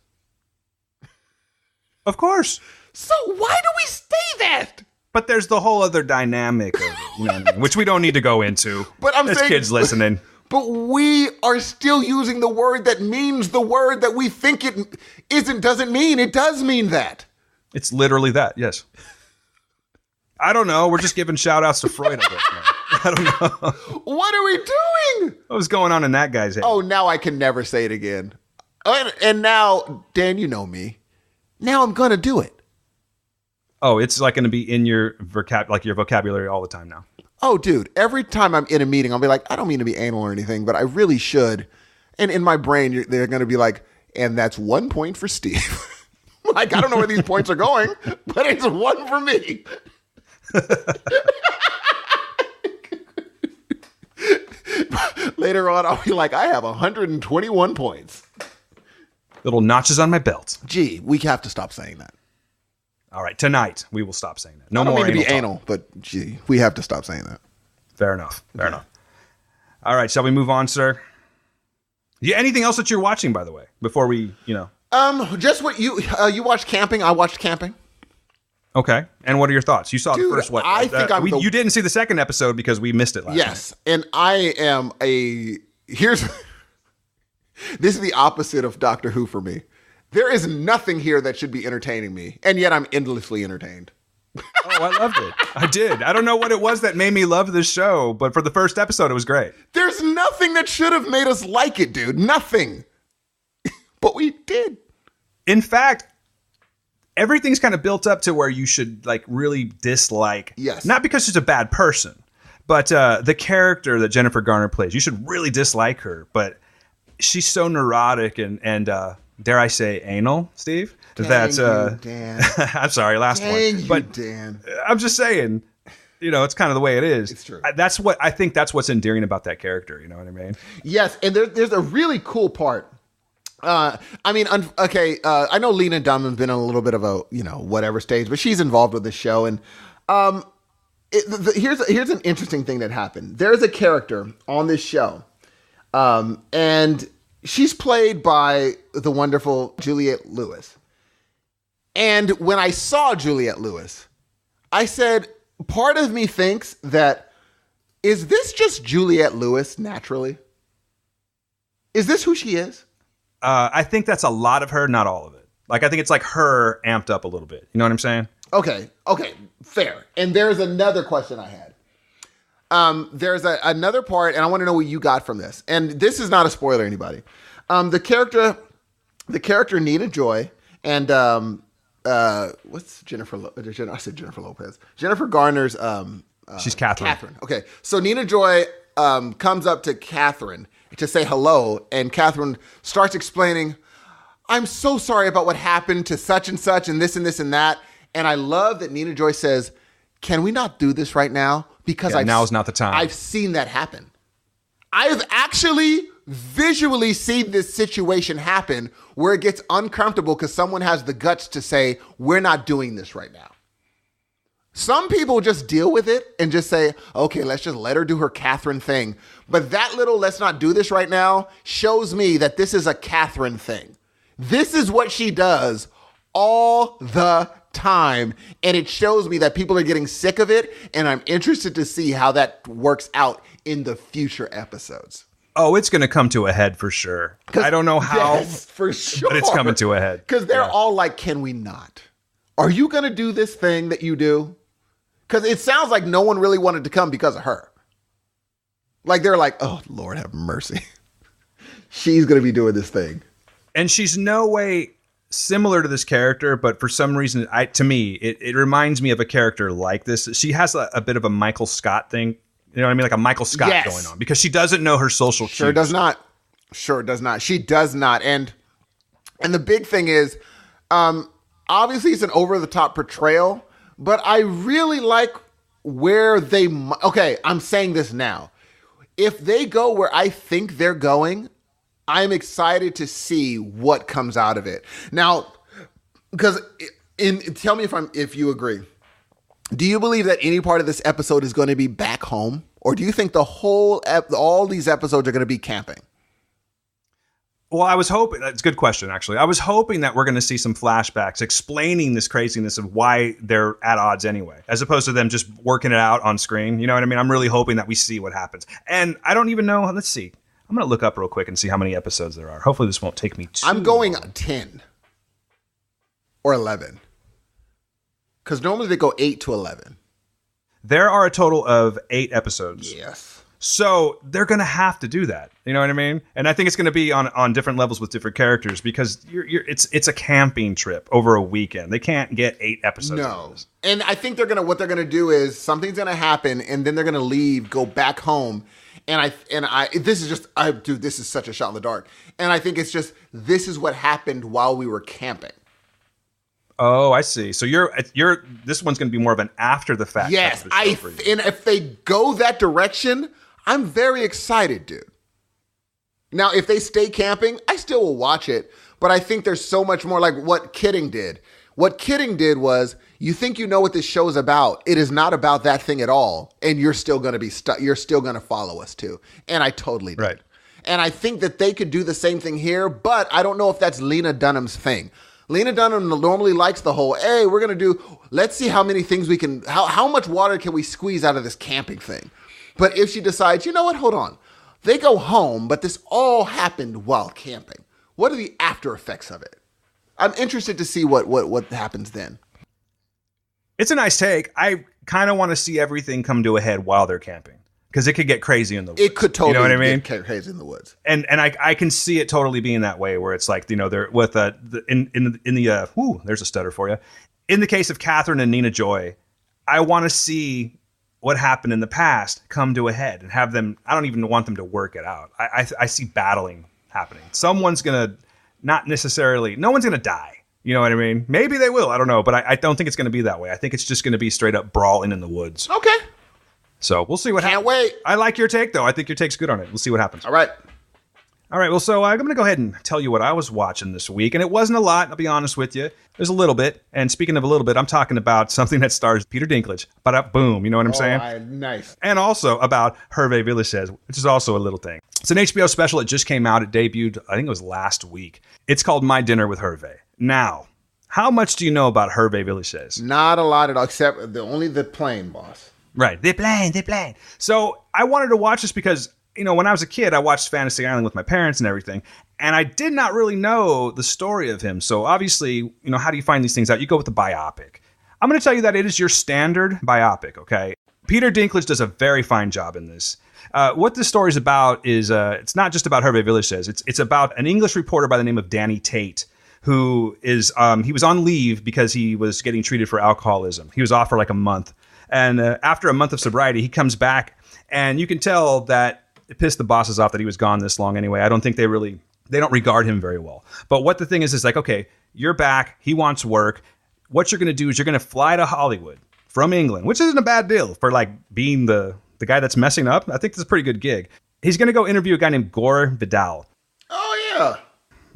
Of course. So why do we say that? But there's the whole other dynamic of it, which we don't need to go into. But I'm There's saying, kids listening. But we are still using the word that means the word that we think it doesn't mean. It does mean that. It's literally that, yes. I don't know. We're just giving shout outs to Freud, I guess, man. I don't know. What are we doing? What was going on in that guy's head? Oh, now I can never say it again. And now, Dan, you know me. Now I'm going to do it. Oh, it's like going to be in your vocabulary all the time now. Oh, dude, every time I'm in a meeting, I'll be like, I don't mean to be anal or anything, but I really should. And in my brain, they're going to be like, and that's 1 point for Steve. Like, I don't know where these points are going, but it's 1 for me. Later on, I'll be like, I have 121 points. Little notches on my belt. Gee, we have to stop saying that. All right, tonight we will stop saying that. No I don't more mean to be anal anal, but gee, we have to stop saying that. Fair enough. Fair enough. All right, shall we move on, sir? Yeah. Anything else that you're watching, by the way, before we, Just what you watched Camping. I watched Camping. Okay. And what are your thoughts? You saw the first what? I think you didn't see the second episode because we missed it last Yes, night. and I am this is the opposite of Doctor Who for me. There is nothing here that should be entertaining me, and yet I'm endlessly entertained. Oh, I loved it. I did. I don't know what it was that made me love this show, but for the first episode, it was great. There's nothing that should have made us like it, dude. Nothing. But we did. In fact, everything's kind of built up to where you should like really dislike. Yes. Not because she's a bad person, but the character that Jennifer Garner plays. You should really dislike her, but she's so neurotic and dare I say anal, Steve? That's Dan. I'm sorry, last Dang one. you, But Dan. I'm just saying, it's kind of the way it is. It's true. That's what's endearing about that character. You know what I mean? Yes, and there's a really cool part. I know Lena Dunham's been on a little bit of a, whatever stage, but she's involved with the show. And here's an interesting thing that happened. There's a character on this show, and she's played by the wonderful Juliette Lewis. And when I saw Juliette Lewis, I said, part of me thinks that, is this just Juliette Lewis naturally? Is this who she is? I think that's a lot of her, not all of it. Like, I think it's like her amped up a little bit. You know what I'm saying? Okay, fair. And there's another question I had. There's another part, and I want to know what you got from this. And this is not a spoiler, anybody. The character Nina Joy, and what's Jennifer? I said Jennifer Lopez. Jennifer Garner's. She's Catherine. Okay, so Nina Joy comes up to Catherine to say hello, and Catherine starts explaining, I'm so sorry about what happened to such and such and this and this and that. And I love that Nina Joy says, can we not do this right now? Because now's not the time. I've seen that happen. I've actually visually seen this situation happen where it gets uncomfortable because someone has the guts to say, we're not doing this right now. Some people just deal with it and just say, okay, let's just let her do her Catherine thing. But that little let's not do this right now shows me that this is a Catherine thing. This is what she does all the time. And it shows me that people are getting sick of it. And I'm interested to see how that works out in the future episodes. Oh, it's going to come to a head for sure. I don't know how, yes, for sure. But it's coming to a head. Because they're all like, can we not? Are you going to do this thing that you do? Because it sounds like no one really wanted to come because of her. Like, they're like, oh, Lord have mercy. She's going to be doing this thing. And she's no way similar to this character, but for some reason, to me, it reminds me of a character like this. She has a bit of a Michael Scott thing. You know what I mean? Like a Michael Scott going on. Because she doesn't know her social cues. Sure does not. She does not. And the big thing is, obviously it's an over-the-top portrayal, but I really like where they... Okay, I'm saying this now. If they go where I think they're going, I'm excited to see what comes out of it. Now, because tell me if you agree. Do you believe that any part of this episode is going to be back home? Or do you think all these episodes are going to be camping? Well, I was hoping, that's a good question, actually. I was hoping that we're going to see some flashbacks explaining this craziness of why they're at odds anyway, as opposed to them just working it out on screen. You know what I mean? I'm really hoping that we see what happens. And I don't even know. Let's see. I'm going to look up real quick and see how many episodes there are. Hopefully this won't take me too I'm going long. 10 or 11. Because normally they go 8 to 11. There are a total of 8 episodes. Yes. So they're going to have to do that. You know what I mean? And I think it's going to be on different levels with different characters because it's a camping trip over a weekend. They can't get 8 episodes. No. And I think what they're going to do is something's going to happen and then they're going to leave, go back home. And this is such a shot in the dark. And I think it's just, this is what happened while we were camping. Oh, I see. So this one's going to be more of an after the fact. Yes. And if they go that direction, I'm very excited, dude. Now, if they stay camping, I still will watch it, but I think there's so much more like what Kidding did. What Kidding did was, you think you know what this show is about. It is not about that thing at all, and you're still going to be stuck. You're still going to follow us too. And I totally did. Right. And I think that they could do the same thing here, but I don't know if that's Lena Dunham's thing. Lena Dunham normally likes the whole, hey, let's see how many things we can, how much water can we squeeze out of this camping thing? But if she decides, you know what, hold on. They go home, but this all happened while camping. What are the after effects of it? I'm interested to see what happens then. It's a nice take. I kind of want to see everything come to a head while they're camping. Because it could get crazy in the woods. It could totally, you know what I mean? Get crazy in the woods. And I can see it totally being that way, where it's like, they're with there's a stutter for you. In the case of Catherine and Nina Joy, I want to see what happened in the past come to a head and have them. I don't even want them to work it out. I see battling happening. Someone's gonna no one's gonna die. You know what I mean? Maybe they will. I don't know, but I don't think it's gonna be that way. I think it's just gonna be straight up brawling in the woods. Okay. So we'll see what happens. Can't wait. I like your take, though. I think your take's good on it. We'll see what happens. All right. Well, so I'm going to go ahead and tell you what I was watching this week. And it wasn't a lot, I'll be honest with you. There's a little bit. And speaking of a little bit, I'm talking about something that stars Peter Dinklage. Boom, you know what I'm saying? Nice. And also about Hervé Villechaize, which is also a little thing. It's an HBO special. It just came out. It debuted, I think it was last week. It's called My Dinner with Hervé. Now, how much do you know about Hervé Villechaize? Not a lot at all, except only the plane, boss. Right. They plane. So I wanted to watch this because, when I was a kid, I watched Fantasy Island with my parents and everything. And I did not really know the story of him. So obviously, how do you find these things out? You go with the biopic. I'm going to tell you that it is your standard biopic, okay? Peter Dinklage does a very fine job in this. What this story is about is, it's not just about Hervé Villechaize. It's about an English reporter by the name of Danny Tate, who is, he was on leave because he was getting treated for alcoholism. He was off for like a month. And after a month of sobriety, he comes back, and you can tell that it pissed the bosses off that he was gone this long anyway. I don't think they don't regard him very well. But what the thing is like, okay, you're back. He wants work. What you're going to do is you're going to fly to Hollywood from England, which isn't a bad deal for like being the guy that's messing up. I think this is a pretty good gig. He's going to go interview a guy named Gore Vidal. Oh, yeah.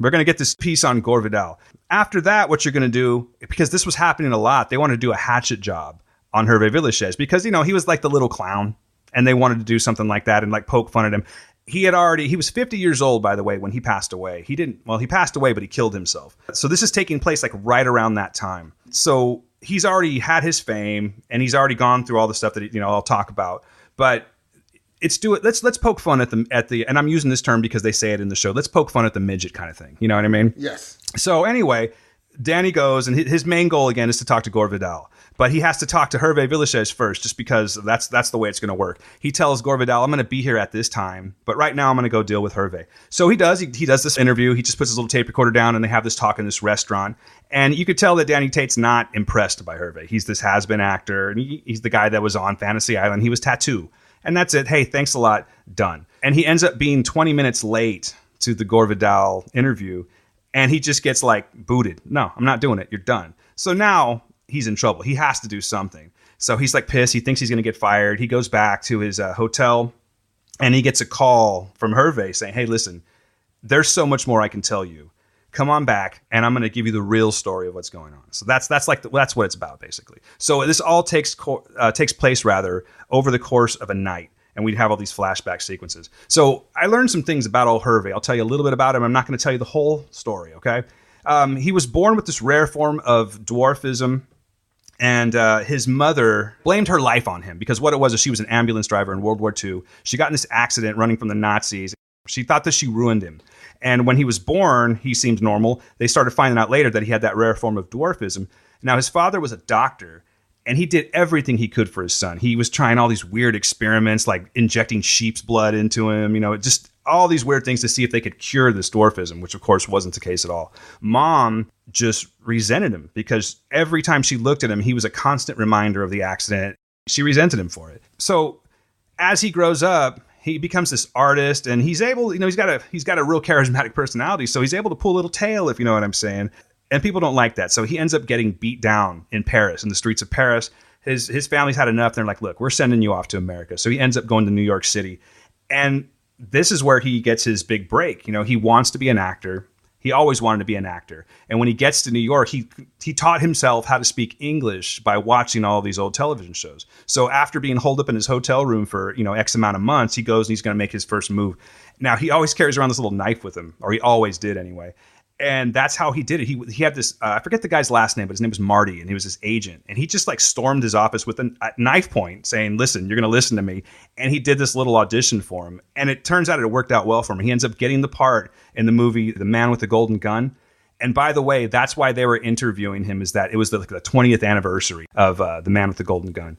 We're going to get this piece on Gore Vidal. After that, what you're going to do, because this was happening a lot, they want to do a hatchet job on Hervé Villechaize because, he was like the little clown and they wanted to do something like that and like poke fun at him. He was 50 years old, by the way, when he passed away. He passed away, but he killed himself. So this is taking place like right around that time. So he's already had his fame and he's already gone through all the stuff that, I'll talk about, but let's poke fun at the, and I'm using this term because they say it in the show. Let's poke fun at the midget kind of thing. You know what I mean? Yes. So anyway, Danny goes and his main goal again is to talk to Gore Vidal. But he has to talk to Hervé Villechaize first, just because that's the way it's going to work. He tells Gore Vidal, I'm going to be here at this time, but right now I'm going to go deal with Hervé. So he does. He does this interview. He just puts his little tape recorder down, and they have this talk in this restaurant. And you could tell that Danny Tate's not impressed by Hervé. He's this has-been actor, and he's the guy that was on Fantasy Island. He was Tattoo. And that's it. Hey, thanks a lot. Done. And he ends up being 20 minutes late to the Gore Vidal interview, and he just gets like booted. No, I'm not doing it. You're done. So now he's in trouble. He has to do something. So he's like pissed. He thinks he's going to get fired. He goes back to his hotel and he gets a call from Hervé saying, hey, listen, there's so much more I can tell you. Come on back and I'm going to give you the real story of what's going on. So that's what it's about basically. So this all takes place over the course of a night. And we'd have all these flashback sequences. So I learned some things about old Hervé. I'll tell you a little bit about him. I'm not going to tell you the whole story, okay? He was born with this rare form of dwarfism, and his mother blamed her life on him because what it was is she was an ambulance driver in World War II. She got in this accident running from the Nazis. She thought that she ruined him. And when he was born, he seemed normal. They started finding out later that he had that rare form of dwarfism. Now, his father was a doctor, and he did everything he could for his son. He was trying all these weird experiments, like injecting sheep's blood into him, just all these weird things to see if they could cure this dwarfism, which of course wasn't the case at all. Mom just resented him because every time she looked at him, he was a constant reminder of the accident. She resented him for it. So as he grows up, he becomes this artist, and he's able, he's got a real charismatic personality, so he's able to pull a little tail, if you know what I'm saying. And people don't like that. So he ends up getting beat down in Paris, in the streets of Paris. His family's had enough. They're like, look, we're sending you off to America. So he ends up going to New York City. And this is where he gets his big break. He wants to be an actor. He always wanted to be an actor. And when he gets to New York, he taught himself how to speak English by watching all these old television shows. So after being holed up in his hotel room for, X amount of months, he goes and he's going to make his first move. Now, he always carries around this little knife with him, or he always did anyway. And that's how he did it. He had this, I forget the guy's last name, but his name was Marty, and he was his agent. And he just stormed his office with a knife point saying, listen, you're going to listen to me. And he did this little audition for him. And it turns out it worked out well for him. He ends up getting the part in the movie, The Man with the Golden Gun. And by the way, that's why they were interviewing him, is that it was the 20th anniversary of The Man with the Golden Gun.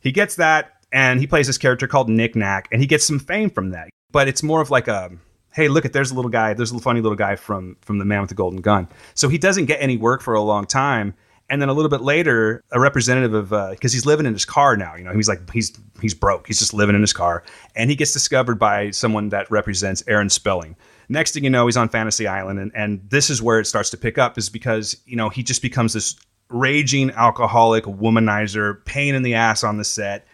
He gets that, and he plays this character called Nick Nack, and he gets some fame from that. But it's more of like a, hey, look, there's a little guy, there's a funny little guy from The Man with the Golden Gun. So he doesn't get any work for a long time. And then a little bit later, a representative of, because he's living in his car now, he's broke. He's just living in his car. And he gets discovered by someone that represents Aaron Spelling. Next thing you know, he's on Fantasy Island. And this is where it starts to pick up, is because, he just becomes this raging alcoholic womanizer, pain in the ass on the set.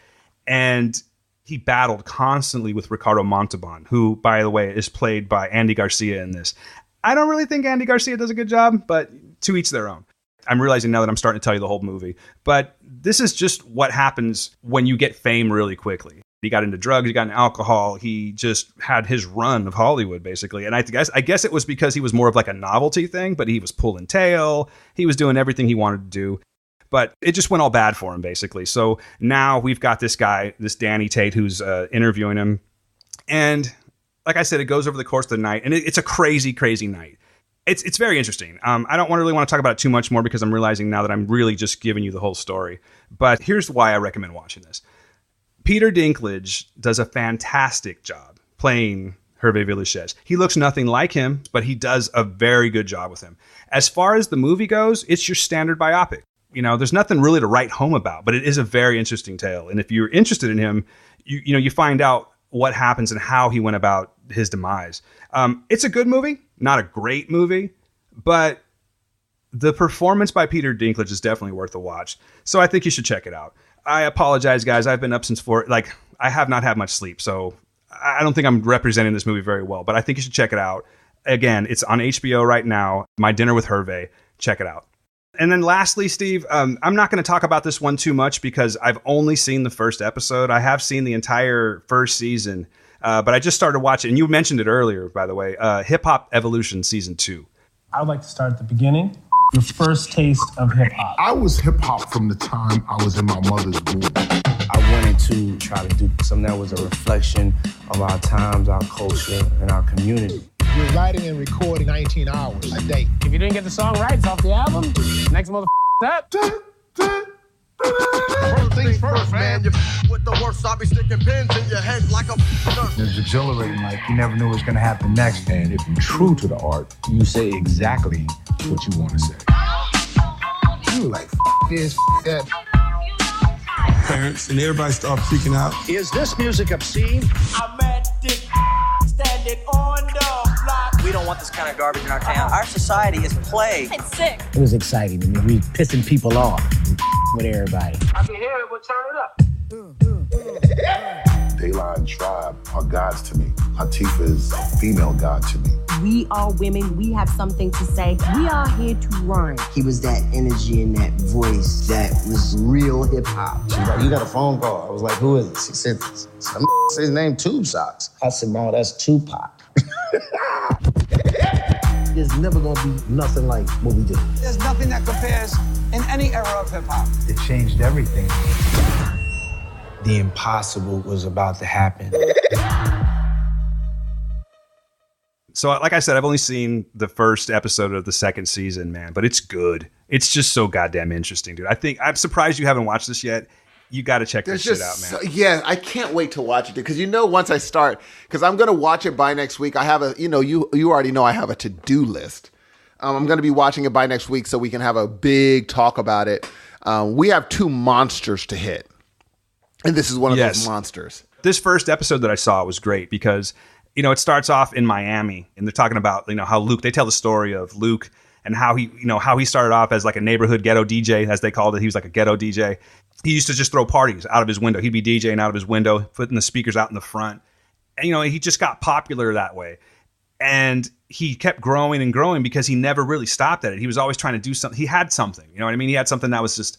And he battled constantly with Ricardo Montalban, who, by the way, is played by Andy Garcia in this. I don't really think Andy Garcia does a good job, but to each their own. I'm realizing now that I'm starting to tell you the whole movie. But this is just what happens when you get fame really quickly. He got into drugs, he got into alcohol, he just had his run of Hollywood, basically. And I guess it was because he was more of like a novelty thing, but he was pulling tail, he was doing everything he wanted to do. But it just went all bad for him, basically. So now we've got this guy, this Danny Tate, who's interviewing him. And like I said, it goes over the course of the night. And it's a crazy, crazy night. It's very interesting. I don't really want to talk about it too much more because I'm realizing now that I'm really just giving you the whole story. But here's why I recommend watching this. Peter Dinklage does a fantastic job playing Hervé Villechaize. He looks nothing like him, but he does a very good job with him. As far as the movie goes, it's your standard biopic. There's nothing really to write home about, but it is a very interesting tale. And if you're interested in him, you find out what happens and how he went about his demise. It's a good movie, not a great movie, but the performance by Peter Dinklage is definitely worth a watch. So I think you should check it out. I apologize, guys. I've been up since 4. I have not had much sleep, so I don't think I'm representing this movie very well, but I think you should check it out. Again, it's on HBO right now. My Dinner with Hervé. Check it out. And then lastly, Steve, I'm not going to talk about this one too much because I've only seen the first episode. I have seen the entire first season, but I just started watching, and you mentioned it earlier, by the way, Hip Hop Evolution Season 2. I would like to start at the beginning. Your first taste of hip hop. I was hip hop from the time I was in my mother's womb. I wanted to try to do something that was a reflection of our times, our culture, and our community. We're writing and recording 19 hours a day. If you didn't get the song right, it's off the album. Next up. First things first, man. You with the worst, I'll be sticking pins in your head like a nurse. It's exhilarating, like you never knew what was going to happen next. And if you're true to the art, you say exactly what you want to say. You like this, that. Parents and everybody start freaking out. Is this music obscene? I'm at this standing on the block. We don't want this kind of garbage in our town. Our society is plagued. It's sick. It was exciting. I mean, we pissing people off with everybody. I can hear it, but turn it up. Dayline Tribe are gods to me. Latifah is a female god to me. We are women. We have something to say. We are here to run. He was that energy and that voice that was real hip hop. She's like, you got a phone call. I was like, who is it? She said, some say his name Tube Socks. I said, Mama, that's Tupac. There's never gonna be nothing like what we do. There's nothing that compares in any era of hip hop. It changed everything. The impossible was about to happen. So, like I said, I've only seen the first episode of the second season, man, but it's good. It's just so goddamn interesting, dude. I'm surprised you haven't watched this yet. You got to check this shit out, man. I can't wait to watch it because once I start, because I'm going to watch it by next week. I have you already know I have a to-do list. I'm going to be watching it by next week so we can have a big talk about it. We have 2 monsters to hit, and this is one of those monsters. This first episode that I saw was great because it starts off in Miami, and they're talking about how Luke. They tell the story of Luke and how he started off as like a neighborhood ghetto DJ, as they called it. He was like a ghetto DJ. He used to just throw parties out of his window. He'd be DJing out of his window, putting the speakers out in the front. And, he just got popular that way. And he kept growing and growing because he never really stopped at it. He was always trying to do something. He had something, you know what I mean? He had something that was just,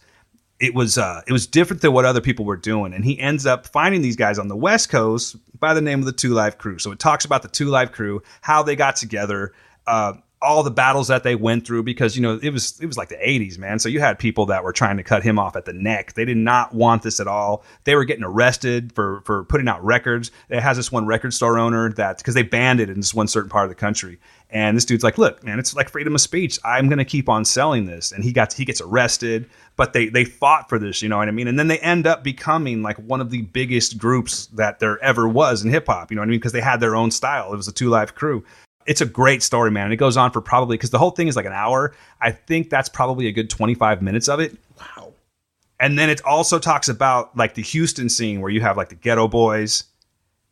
it was different than what other people were doing. And he ends up finding these guys on the West Coast by the name of the 2 Live Crew. So it talks about the 2 Live Crew, how they got together, all the battles that they went through, because it was like the 80s, man. So you had people that were trying to cut him off at the neck. They did not want this at all. They were getting arrested for putting out records. It has this one record store owner that, because they banned it in this one certain part of the country, and this dude's like, look, man, it's like freedom of speech. I'm gonna keep on selling this. And he gets arrested, but they fought for this, you know what I mean? And then they end up becoming like one of the biggest groups that there ever was in hip hop, you know what I mean? Because they had their own style. It was the 2 Live Crew. It's a great story, man. And it goes on for probably, because the whole thing is like an hour. I think that's probably a good 25 minutes of it. Wow. And then it also talks about like the Houston scene where you have like the Ghetto Boys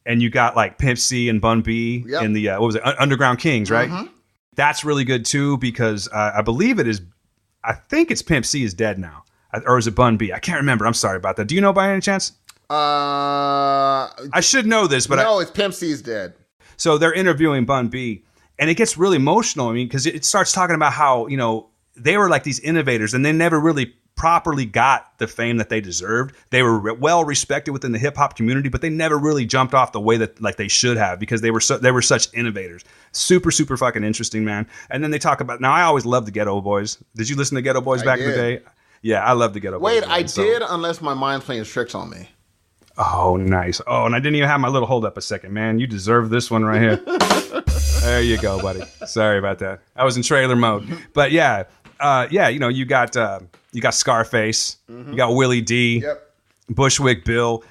and you got like Pimp C and Bun B in the, Underground Kings, right? Mm-hmm. That's really good too, because I believe I think it's Pimp C is dead now. Or is it Bun B? I can't remember. I'm sorry about that. Do you know by any chance? I should know this, but no, it's Pimp C is dead. So they're interviewing Bun B, and it gets really emotional. I mean, because it starts talking about how, they were like these innovators, and they never really properly got the fame that they deserved. They were well respected within the hip hop community, but they never really jumped off the way that like they should have, because they were such innovators. Super, super fucking interesting, man. And then they talk about, now I always loved the Ghetto Boys. Did you listen to Ghetto Boys back in the day? Yeah, I love the Ghetto Boys. Wait, I did, unless my mind's playing tricks on me. Oh, nice. Oh, and I didn't even have my little hold up a second, man. You deserve this one right here. There you go, buddy. Sorry about that. I was in trailer mode. But yeah, you got Scarface, you got Willie D, Bushwick Bill.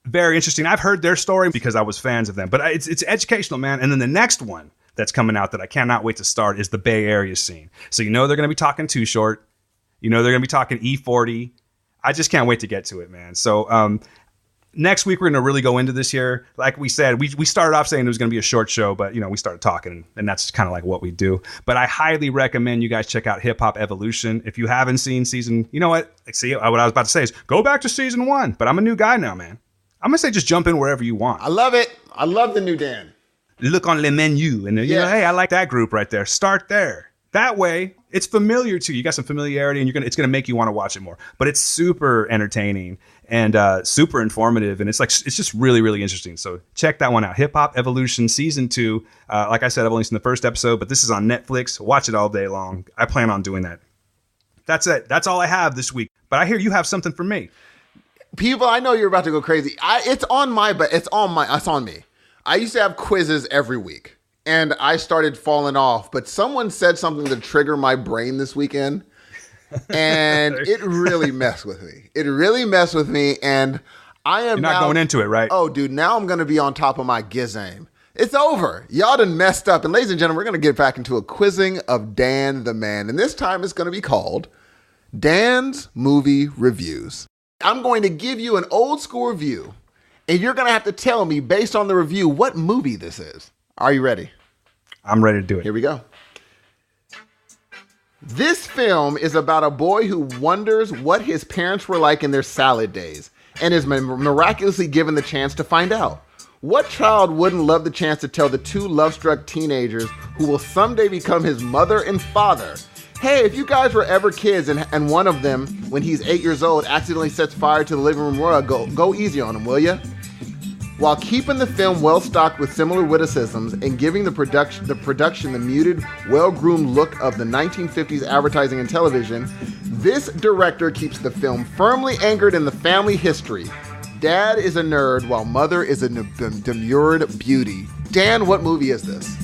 Very interesting. I've heard their story because I was fans of them. But it's educational, man. And then the next one that's coming out that I cannot wait to start is the Bay Area scene. So they're going to be talking Too Short. They're going to be talking E40. I just can't wait to get to it, man. So next week, we're going to really go into this here. Like we said, we started off saying it was going to be a short show, but, we started talking, and that's kind of like what we do. But I highly recommend you guys check out Hip Hop Evolution. If you haven't seen season, you know what? See, what I was about to say is go back to season 1. But I'm a new guy now, man. I'm going to say just jump in wherever you want. I love it. I love the new Dan. Look on Le Menu, and hey, I like that group right there. Start there. That way, it's familiar to you. You got some familiarity, and it's gonna make you want to watch it more. But it's super entertaining and super informative, and it's just really, really interesting. So check that one out. Hip Hop Evolution Season 2. Like I said, I've only seen the first episode, but this is on Netflix. Watch it all day long. I plan on doing that. That's it. That's all I have this week. But I hear you have something for me. People, I know you're about to go crazy. It's on me. I used to have quizzes every week. And I started falling off, but someone said something to trigger my brain this weekend, and it really messed with me. And I am You're not going into it, right? Oh, dude, now I'm going to be on top of my gizame. It's over. Y'all done messed up. And ladies and gentlemen, we're going to get back into a quizzing of Dan the Man. And this time it's going to be called Dan's Movie Reviews. I'm going to give you an old school review, and you're going to have to tell me, based on the review, what movie this is. Are you ready? I'm ready to do it. Here we go. This film is about a boy who wonders what his parents were like in their salad days and is miraculously given the chance to find out. What child wouldn't love the chance to tell the two love-struck teenagers who will someday become his mother and father, hey, if you guys were ever kids and one of them, when he's 8 years old, accidentally sets fire to the living room rug, go easy on him, will ya? While keeping the film well-stocked with similar witticisms and giving the production the muted, well-groomed look of the 1950s advertising and television, this director keeps the film firmly anchored in the family history. Dad is a nerd while mother is a demurred beauty. Dan, what movie is this?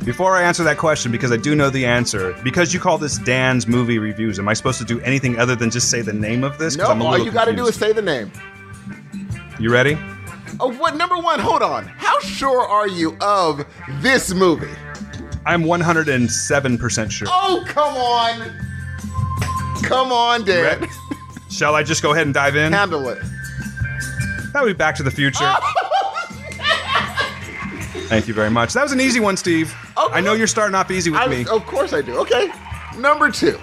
Before I answer that question, because I do know the answer, because you call this Dan's movie reviews, am I supposed to do anything other than just say the name of this? No, all you got to do is say the name. You ready? Oh, what? Number one, hold on. How sure are you of this movie? I'm 107% sure. Oh, come on. Come on, Dan. Shall I just go ahead and dive in? Handle it. That would be Back to the Future. Thank you very much. That was an easy one, Steve. Okay. I know you're starting off easy with me. Of course I do. Okay. Number two.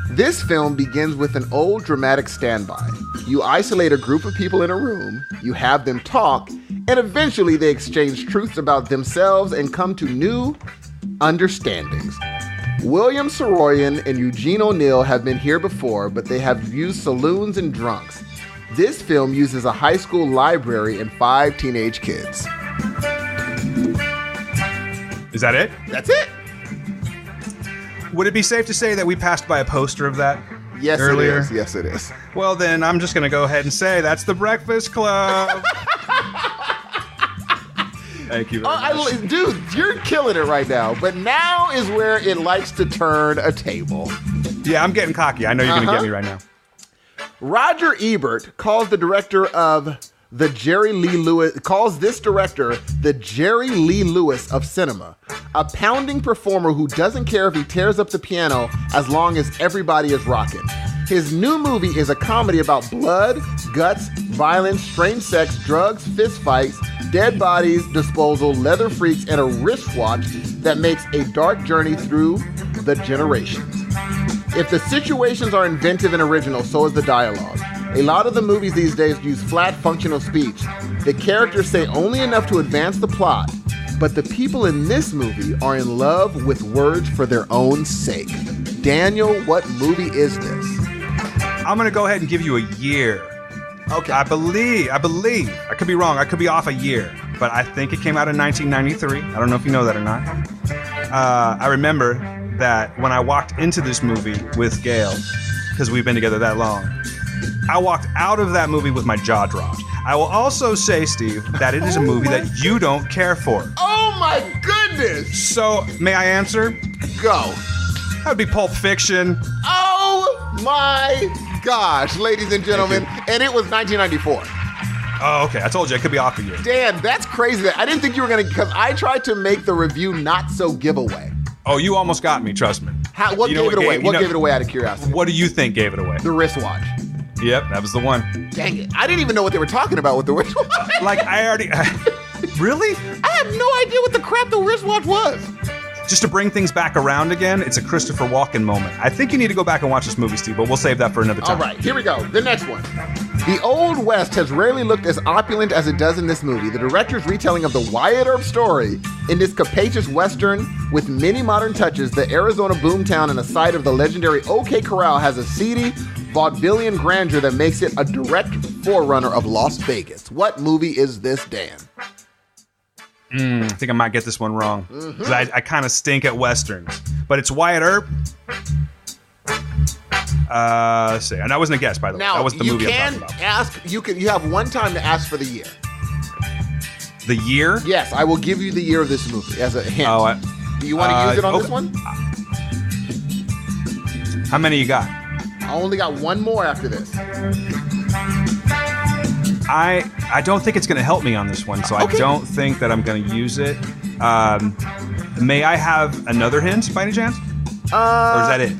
This film begins with an old dramatic standby. You isolate a group of people in a room, you have them talk, and eventually they exchange truths about themselves and come to new understandings. William Saroyan and Eugene O'Neill have been here before, but they have used saloons and drunks. This film uses a high school library and 5 teenage kids. Is that it? That's it. Would it be safe to say that we passed by a poster of that earlier? It is. Yes, it is. Well, then I'm just going to go ahead and say that's The Breakfast Club. Thank you very much. Dude, you're killing it right now. But now is where it likes to turn a table. Yeah, I'm getting cocky. I know you're going to get me right now. Roger Ebert calls the director of the Jerry Lee Lewis of cinema, a pounding performer who doesn't care if he tears up the piano as long as everybody is rocking. His new movie is a comedy about blood, guts, violence, strange sex, drugs, fistfights, dead bodies, disposal, leather freaks, and a wristwatch that makes a dark journey through the generations. If the situations are inventive and original, so is the dialogue. A lot of the movies these days use flat, functional speech. The characters say only enough to advance the plot, but the people in this movie are in love with words for their own sake. Daniel, what movie is this? I'm going to go ahead and give you a year. Okay. I believe. I could be wrong. I could be off a year, but I think it came out in 1993. I don't know if you know that or not. I remember that when I walked into this movie with Gail, because we've been together that long, I walked out of that movie with my jaw dropped. I will also say, Steve, that it is a movie that you don't care for. Oh my goodness! So, may I answer? Go. That would be Pulp Fiction. Oh my gosh, ladies and gentlemen, and it was 1994. Oh, okay. I told you I could be off a year. Dan, that's crazy. I didn't think you were going to, because I tried to make the review not so giveaway. Oh, you almost got me, trust me. What gave it away? What gave it away out of curiosity? What do you think gave it away? The wristwatch. Yep, that was the one. Dang it. I didn't even know what they were talking about with the wristwatch. Like, I already... Really? I have no idea what the crap the wristwatch was. Just to bring things back around again, it's a Christopher Walken moment. I think you need to go back and watch this movie, Steve, but we'll save that for another time. All right, here we go. The next one. The Old West has rarely looked as opulent as it does in this movie. The director's retelling of the Wyatt Earp story in this capacious Western with many modern touches, the Arizona boomtown and the site of the legendary OK Corral has a seedy, vaudevillian grandeur that makes it a direct forerunner of Las Vegas. What movie is this, Dan? I think I might get this one wrong. Because I kind of stink at Westerns. But it's Wyatt Earp. Let's see. And that wasn't a guess, by the way. That was the movie I'm talking about. You have one time to ask for the year. The year? Yes, I will give you the year of this movie as a hint. Do you want to use it on this one? How many you got? I only got one more after this. I don't think it's going to help me on this one, so okay. I don't think that I'm going to use it. May I have another hint by any chance? Or is that it?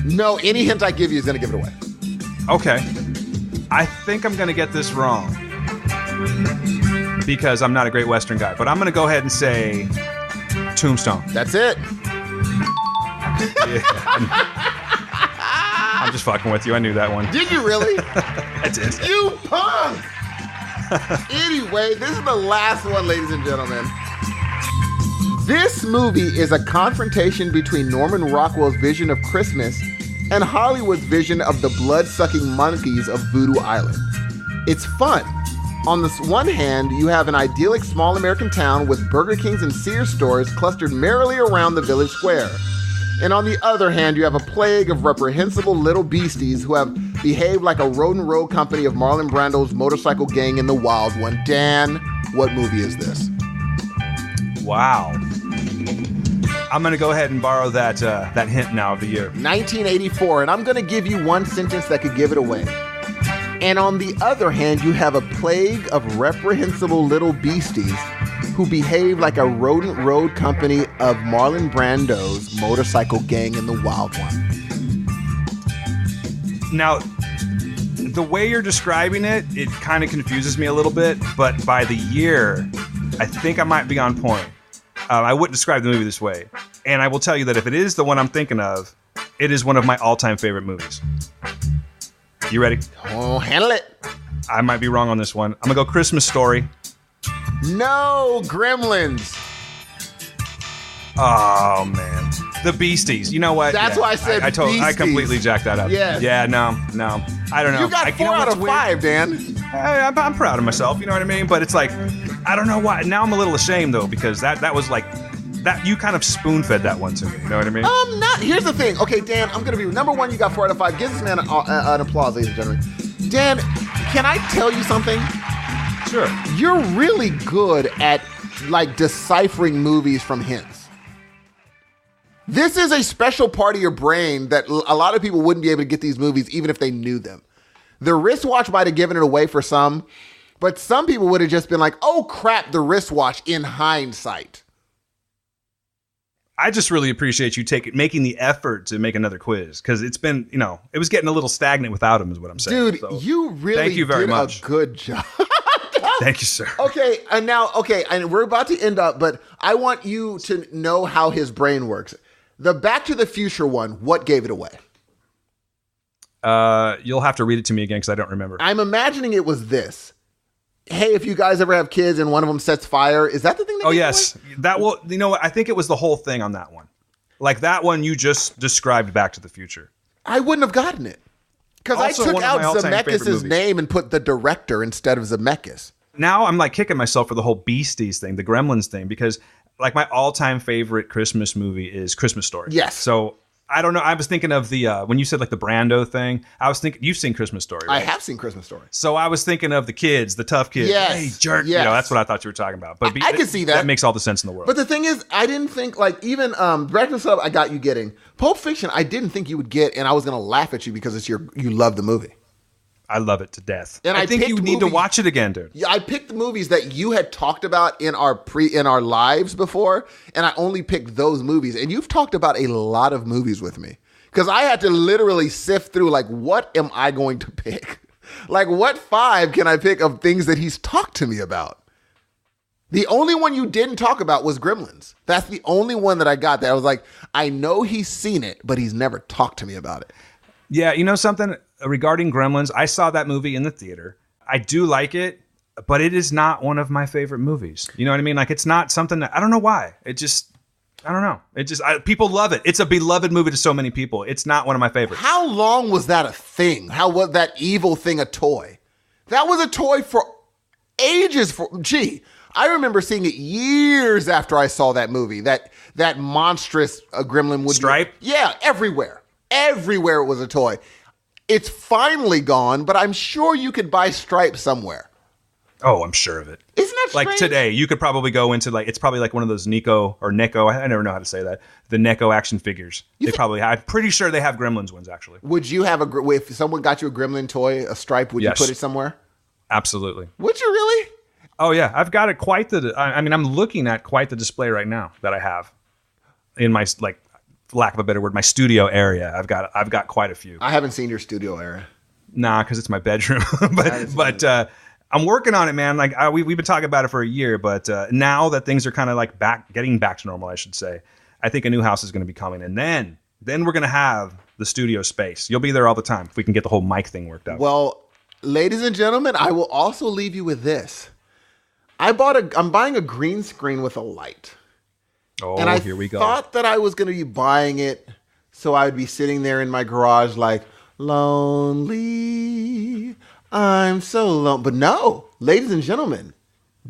No, any hint I give you is going to give it away. Okay. I think I'm going to get this wrong because I'm not a great Western guy, but I'm going to go ahead and say Tombstone. That's it. Yeah, I'm just fucking with you. I knew that one. Did you really? I did. You punk! Anyway, this is the last one, ladies and gentlemen. This movie is a confrontation between Norman Rockwell's vision of Christmas and Hollywood's vision of the blood-sucking monkeys of Voodoo Island. It's fun. On the one hand, you have an idyllic small American town with Burger Kings and Sears stores clustered merrily around the village square. And on the other hand, you have a plague of reprehensible little beasties who have behaved like a rodent road company of Marlon Brando's motorcycle gang in the Wild One. Dan, what movie is this? Wow. I'm going to go ahead and borrow that hint now of the year. 1984, and I'm going to give you one sentence that could give it away. And on the other hand, you have a plague of reprehensible little beasties who behave like a rodent road company of Marlon Brando's motorcycle gang in the Wild One. Now, the way you're describing it kind of confuses me a little bit, but by the year, I think I might be on point. I wouldn't describe the movie this way. And I will tell you that if it is the one I'm thinking of, it is one of my all-time favorite movies. You ready? Oh, handle it. I might be wrong on this one. I'm going to go Christmas Story. No, Gremlins. Oh, man. The Beasties. You know what? That's why I said Beasties. I completely jacked that up. Yes. Yeah, no. I don't know. You got 4 out of 5, Dan. I'm proud of myself, you know what I mean? But it's like, I don't know why. Now I'm a little ashamed, though, because that was like, that you kind of spoon-fed that one to me. You know what I mean? Here's the thing. Okay, Dan, I'm going to be, number one, you got 4 out of 5. Give this man an applause, ladies and gentlemen. Dan, can I tell you something? Sure. You're really good at, like, deciphering movies from hints. This is a special part of your brain that a lot of people wouldn't be able to get these movies even if they knew them. The wristwatch might have given it away for some, but some people would have just been like, oh crap, the wristwatch in hindsight. I just really appreciate you making the effort to make another quiz, because it's been, it was getting a little stagnant without him is what I'm saying. Dude, so, you really thank you very did much. A good job. Thank you, sir. Okay, and we're about to end up, but I want you to know how his brain works. The Back to the Future one, what gave it away? You'll have to read it to me again because I don't remember. I'm imagining it was this. Hey, if you guys ever have kids and one of them sets fire, is that the thing that gave it away? That will, what? I think it was the whole thing on that one. Like that one you just described Back to the Future. I wouldn't have gotten it. Because I took out Zemeckis' name and put the director instead of Zemeckis. Now I'm like kicking myself for the whole Beasties thing, the Gremlins thing, because like my all-time favorite Christmas movie is Christmas Story. Yes. So I don't know. I was thinking of the when you said like the Brando thing. I was thinking you've seen Christmas Story, right? I have seen Christmas Story. So I was thinking of the kids, the tough kids. Yes. Hey, jerk. Yes. That's what I thought you were talking about. But I can see that. That makes all the sense in the world. But the thing is, I didn't think like even Breakfast Club. I got you getting Pulp Fiction. I didn't think you would get, and I was going to laugh at you because you love the movie. I love it to death. And I think you need to watch it again, dude. Yeah, I picked the movies that you had talked about in our lives before, and I only picked those movies. And you've talked about a lot of movies with me because I had to literally sift through like, what am I going to pick? Like, what 5 can I pick of things that he's talked to me about? The only one you didn't talk about was Gremlins. That's the only one that I got that I was like, I know he's seen it, but he's never talked to me about it. Yeah, you know something? Regarding Gremlins, I saw that movie in the theater. I do like it, but it is not one of my favorite movies. You know what I mean? Like, it's not something that, I don't know why. It just, I don't know. It just, people love it. It's a beloved movie to so many people. It's not one of my favorites. How long was that a thing? How was that evil thing a toy? That was a toy for ages. I remember seeing it years after I saw that movie. That monstrous gremlin would Stripe? Yeah, everywhere. Everywhere it was a toy. It's finally gone, but I'm sure you could buy Stripe somewhere. Oh, I'm sure of it. Isn't that strange? Like today, you could probably go into it's probably like one of those Neko, I never know how to say that. The Neko action figures. I'm pretty sure they have Gremlins ones actually. Would you have if someone got you a Gremlin toy, a Stripe, would you put it somewhere? Absolutely. Would you really? Oh yeah, I've got it I'm looking at quite the display right now that I have in my lack of a better word, my studio area. I've got quite a few. I haven't seen your studio area. Nah, because it's my bedroom. but I'm working on it, man. Like we've been talking about it for a year, but now that things are kind of like getting back to normal, I should say, I think a new house is going to be coming, and then we're going to have the studio space. You'll be there all the time if we can get the whole mic thing worked out. Well, ladies and gentlemen, I will also leave you with this. I'm buying a green screen with a light. Oh, and here we go. I thought that I was going to be buying it so I would be sitting there in my garage like, lonely, I'm so alone. But no, ladies and gentlemen,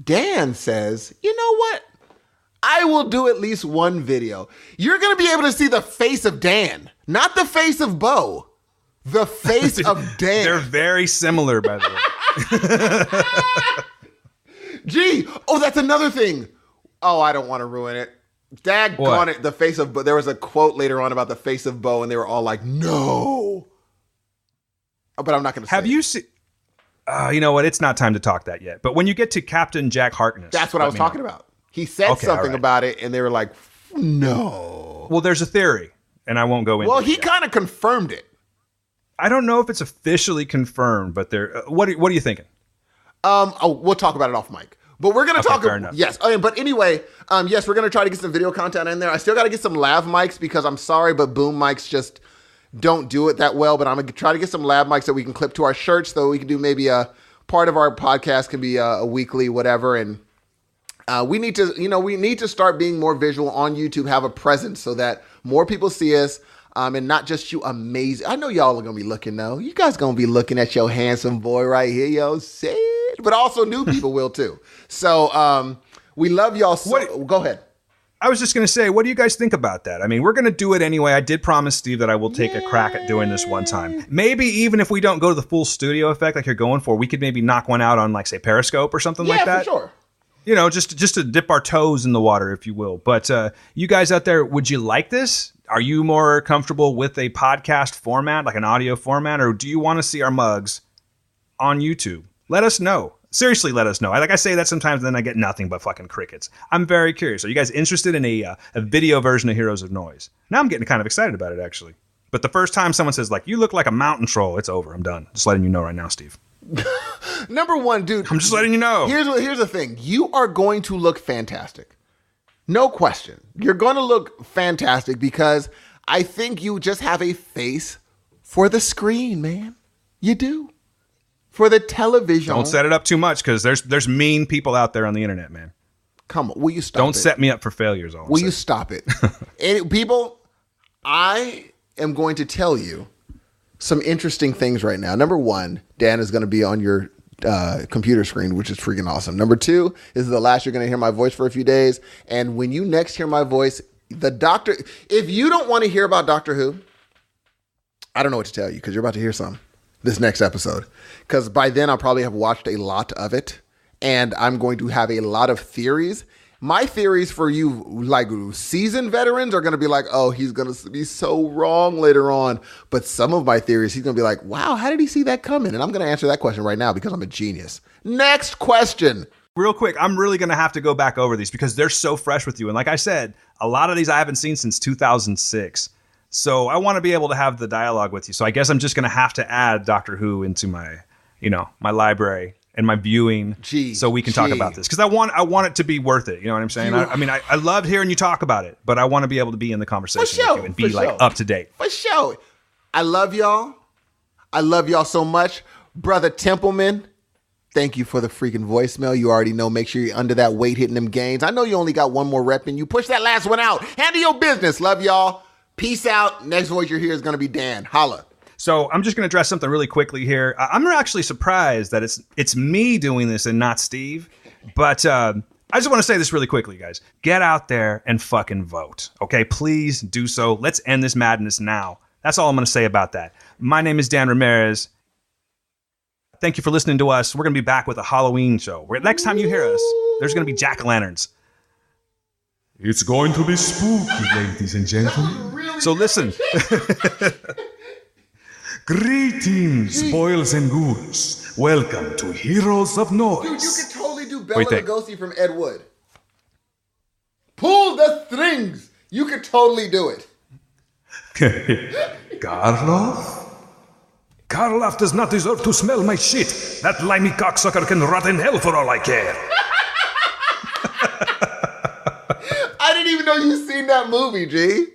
Dan says, you know what? I will do at least one video. You're going to be able to see the face of Dan, not the face of Bo. The face of Dan. They're very similar, by the way. Gee, that's another thing. Oh, I don't want to ruin it. Daggone it, the face of Bo. There was a quote later on about the face of Bo, and they were all like, no. But I'm not going to say Have you seen... you know what? It's not time to talk that yet. But when you get to Captain Jack Harkness... That's what I was talking about. He said something about it, and they were like, no. Well, there's a theory, and I won't go into it. Well, he kind of confirmed it. I don't know if it's officially confirmed, but there. What are you thinking? We'll talk about it off mic. But we're going to talk. Fair enough. Yes. But anyway, yes, we're going to try to get some video content in there. I still got to get some lav mics because I'm sorry, but boom mics just don't do it that well. But I'm going to try to get some lav mics that we can clip to our shirts, though we can do maybe a part of our podcast can be a weekly, whatever. And we need to start being more visual on YouTube, have a presence so that more people see us. And not just you amazing. I know y'all are going to be looking, though. You guys going to be looking at your handsome boy right here, yo. Say it. But also new people will, too. So we love y'all. Go ahead. I was just going to say, what do you guys think about that? I mean, we're going to do it anyway. I did promise Steve that I will take a crack at doing this one time. Maybe even if we don't go to the full studio effect like you're going for, we could maybe knock one out on, like, say, Periscope or something like that. Yeah, for sure. You know, just to dip our toes in the water, if you will. But you guys out there, would you like this? Are you more comfortable with a podcast format, like an audio format, or do you want to see our mugs on YouTube? Let us know. Seriously, let us know. Like I say that sometimes, and then I get nothing but fucking crickets. I'm very curious. Are you guys interested in a video version of Heroes of Noise? Now I'm getting kind of excited about it, actually. But the first time someone says, like, you look like a mountain troll, it's over. I'm done. Just letting you know right now, Steve. Number one, dude. I'm just letting you know. Here's the thing. You are going to look fantastic. No question. You're going to look fantastic because I think you just have a face for the screen, man. You do. For the television. Don't set it up too much because there's mean people out there on the internet, man. Come on. Will you stop Don't set me up for failures. Will you stop it? People, I am going to tell you some interesting things right now. Number one, Dan is going to be on your computer screen, which is freaking awesome. Number two, this is the last you're going to hear my voice for a few days. And when you next hear my voice, if you don't want to hear about Doctor Who, I don't know what to tell you because you're about to hear some this next episode. Because by then I'll probably have watched a lot of it and I'm going to have a lot of theories. My theories for you, like seasoned veterans, are going to be like, oh, he's going to be so wrong later on. But some of my theories, he's going to be like, wow, how did he see that coming? And I'm going to answer that question right now because I'm a genius. Next question. Real quick, I'm really going to have to go back over these because they're so fresh with you. And like I said, a lot of these I haven't seen since 2006. So I want to be able to have the dialogue with you. So I guess I'm just going to have to add Doctor Who into my library and my viewing so we can talk about this. Because I want it to be worth it. You know what I'm saying? I love hearing you talk about it, but I want to be able to be in the conversation with you and be up to date. For sure. I love y'all. I love y'all so much. Brother Templeman, thank you for the freaking voicemail. You already know. Make sure you're under that weight hitting them gains. I know you only got one more rep in you. Push that last one out. Handle your business. Love y'all. Peace out. Next voice you're here is going to be Dan. Holla. So I'm just going to address something really quickly here. I'm actually surprised that it's me doing this and not Steve. But I just want to say this really quickly, guys. Get out there and fucking vote. Okay, please do so. Let's end this madness now. That's all I'm going to say about that. My name is Dan Ramirez. Thank you for listening to us. We're going to be back with a Halloween show. Where next time you hear us, there's going to be jack-o'-lanterns. It's going to be spooky, ladies and gentlemen. So listen. Greetings, boils and ghouls. Welcome to Heroes of Noise. Dude, you could totally do Bela Lugosi from Ed Wood. Pull the strings. You could totally do it. Karloff? Karloff does not deserve to smell my shit. That limey cocksucker can rot in hell for all I care. I didn't even know you seen that movie, G.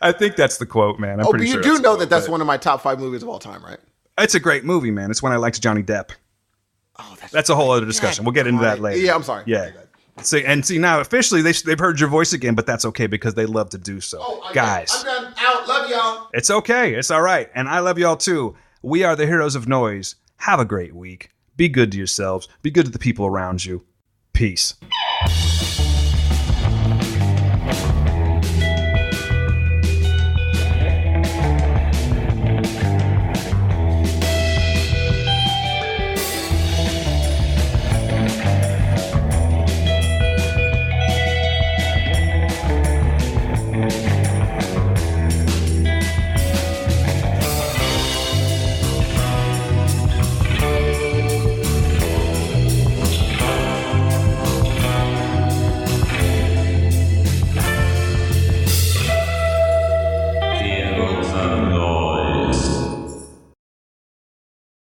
I think that's the quote, man. I'm pretty sure. But you do know that that's one of my top 5 movies of all time, right? It's a great movie, man. It's when I liked Johnny Depp. Oh, that's a whole other discussion. We'll get into that later. Yeah, I'm sorry. Yeah. See, now officially they've heard your voice again, but that's okay because they love to do so. Guys. I'm done. Out. Love y'all. It's okay. It's all right. And I love y'all too. We are the Heroes of Noise. Have a great week. Be good to yourselves. Be good to the people around you. Peace.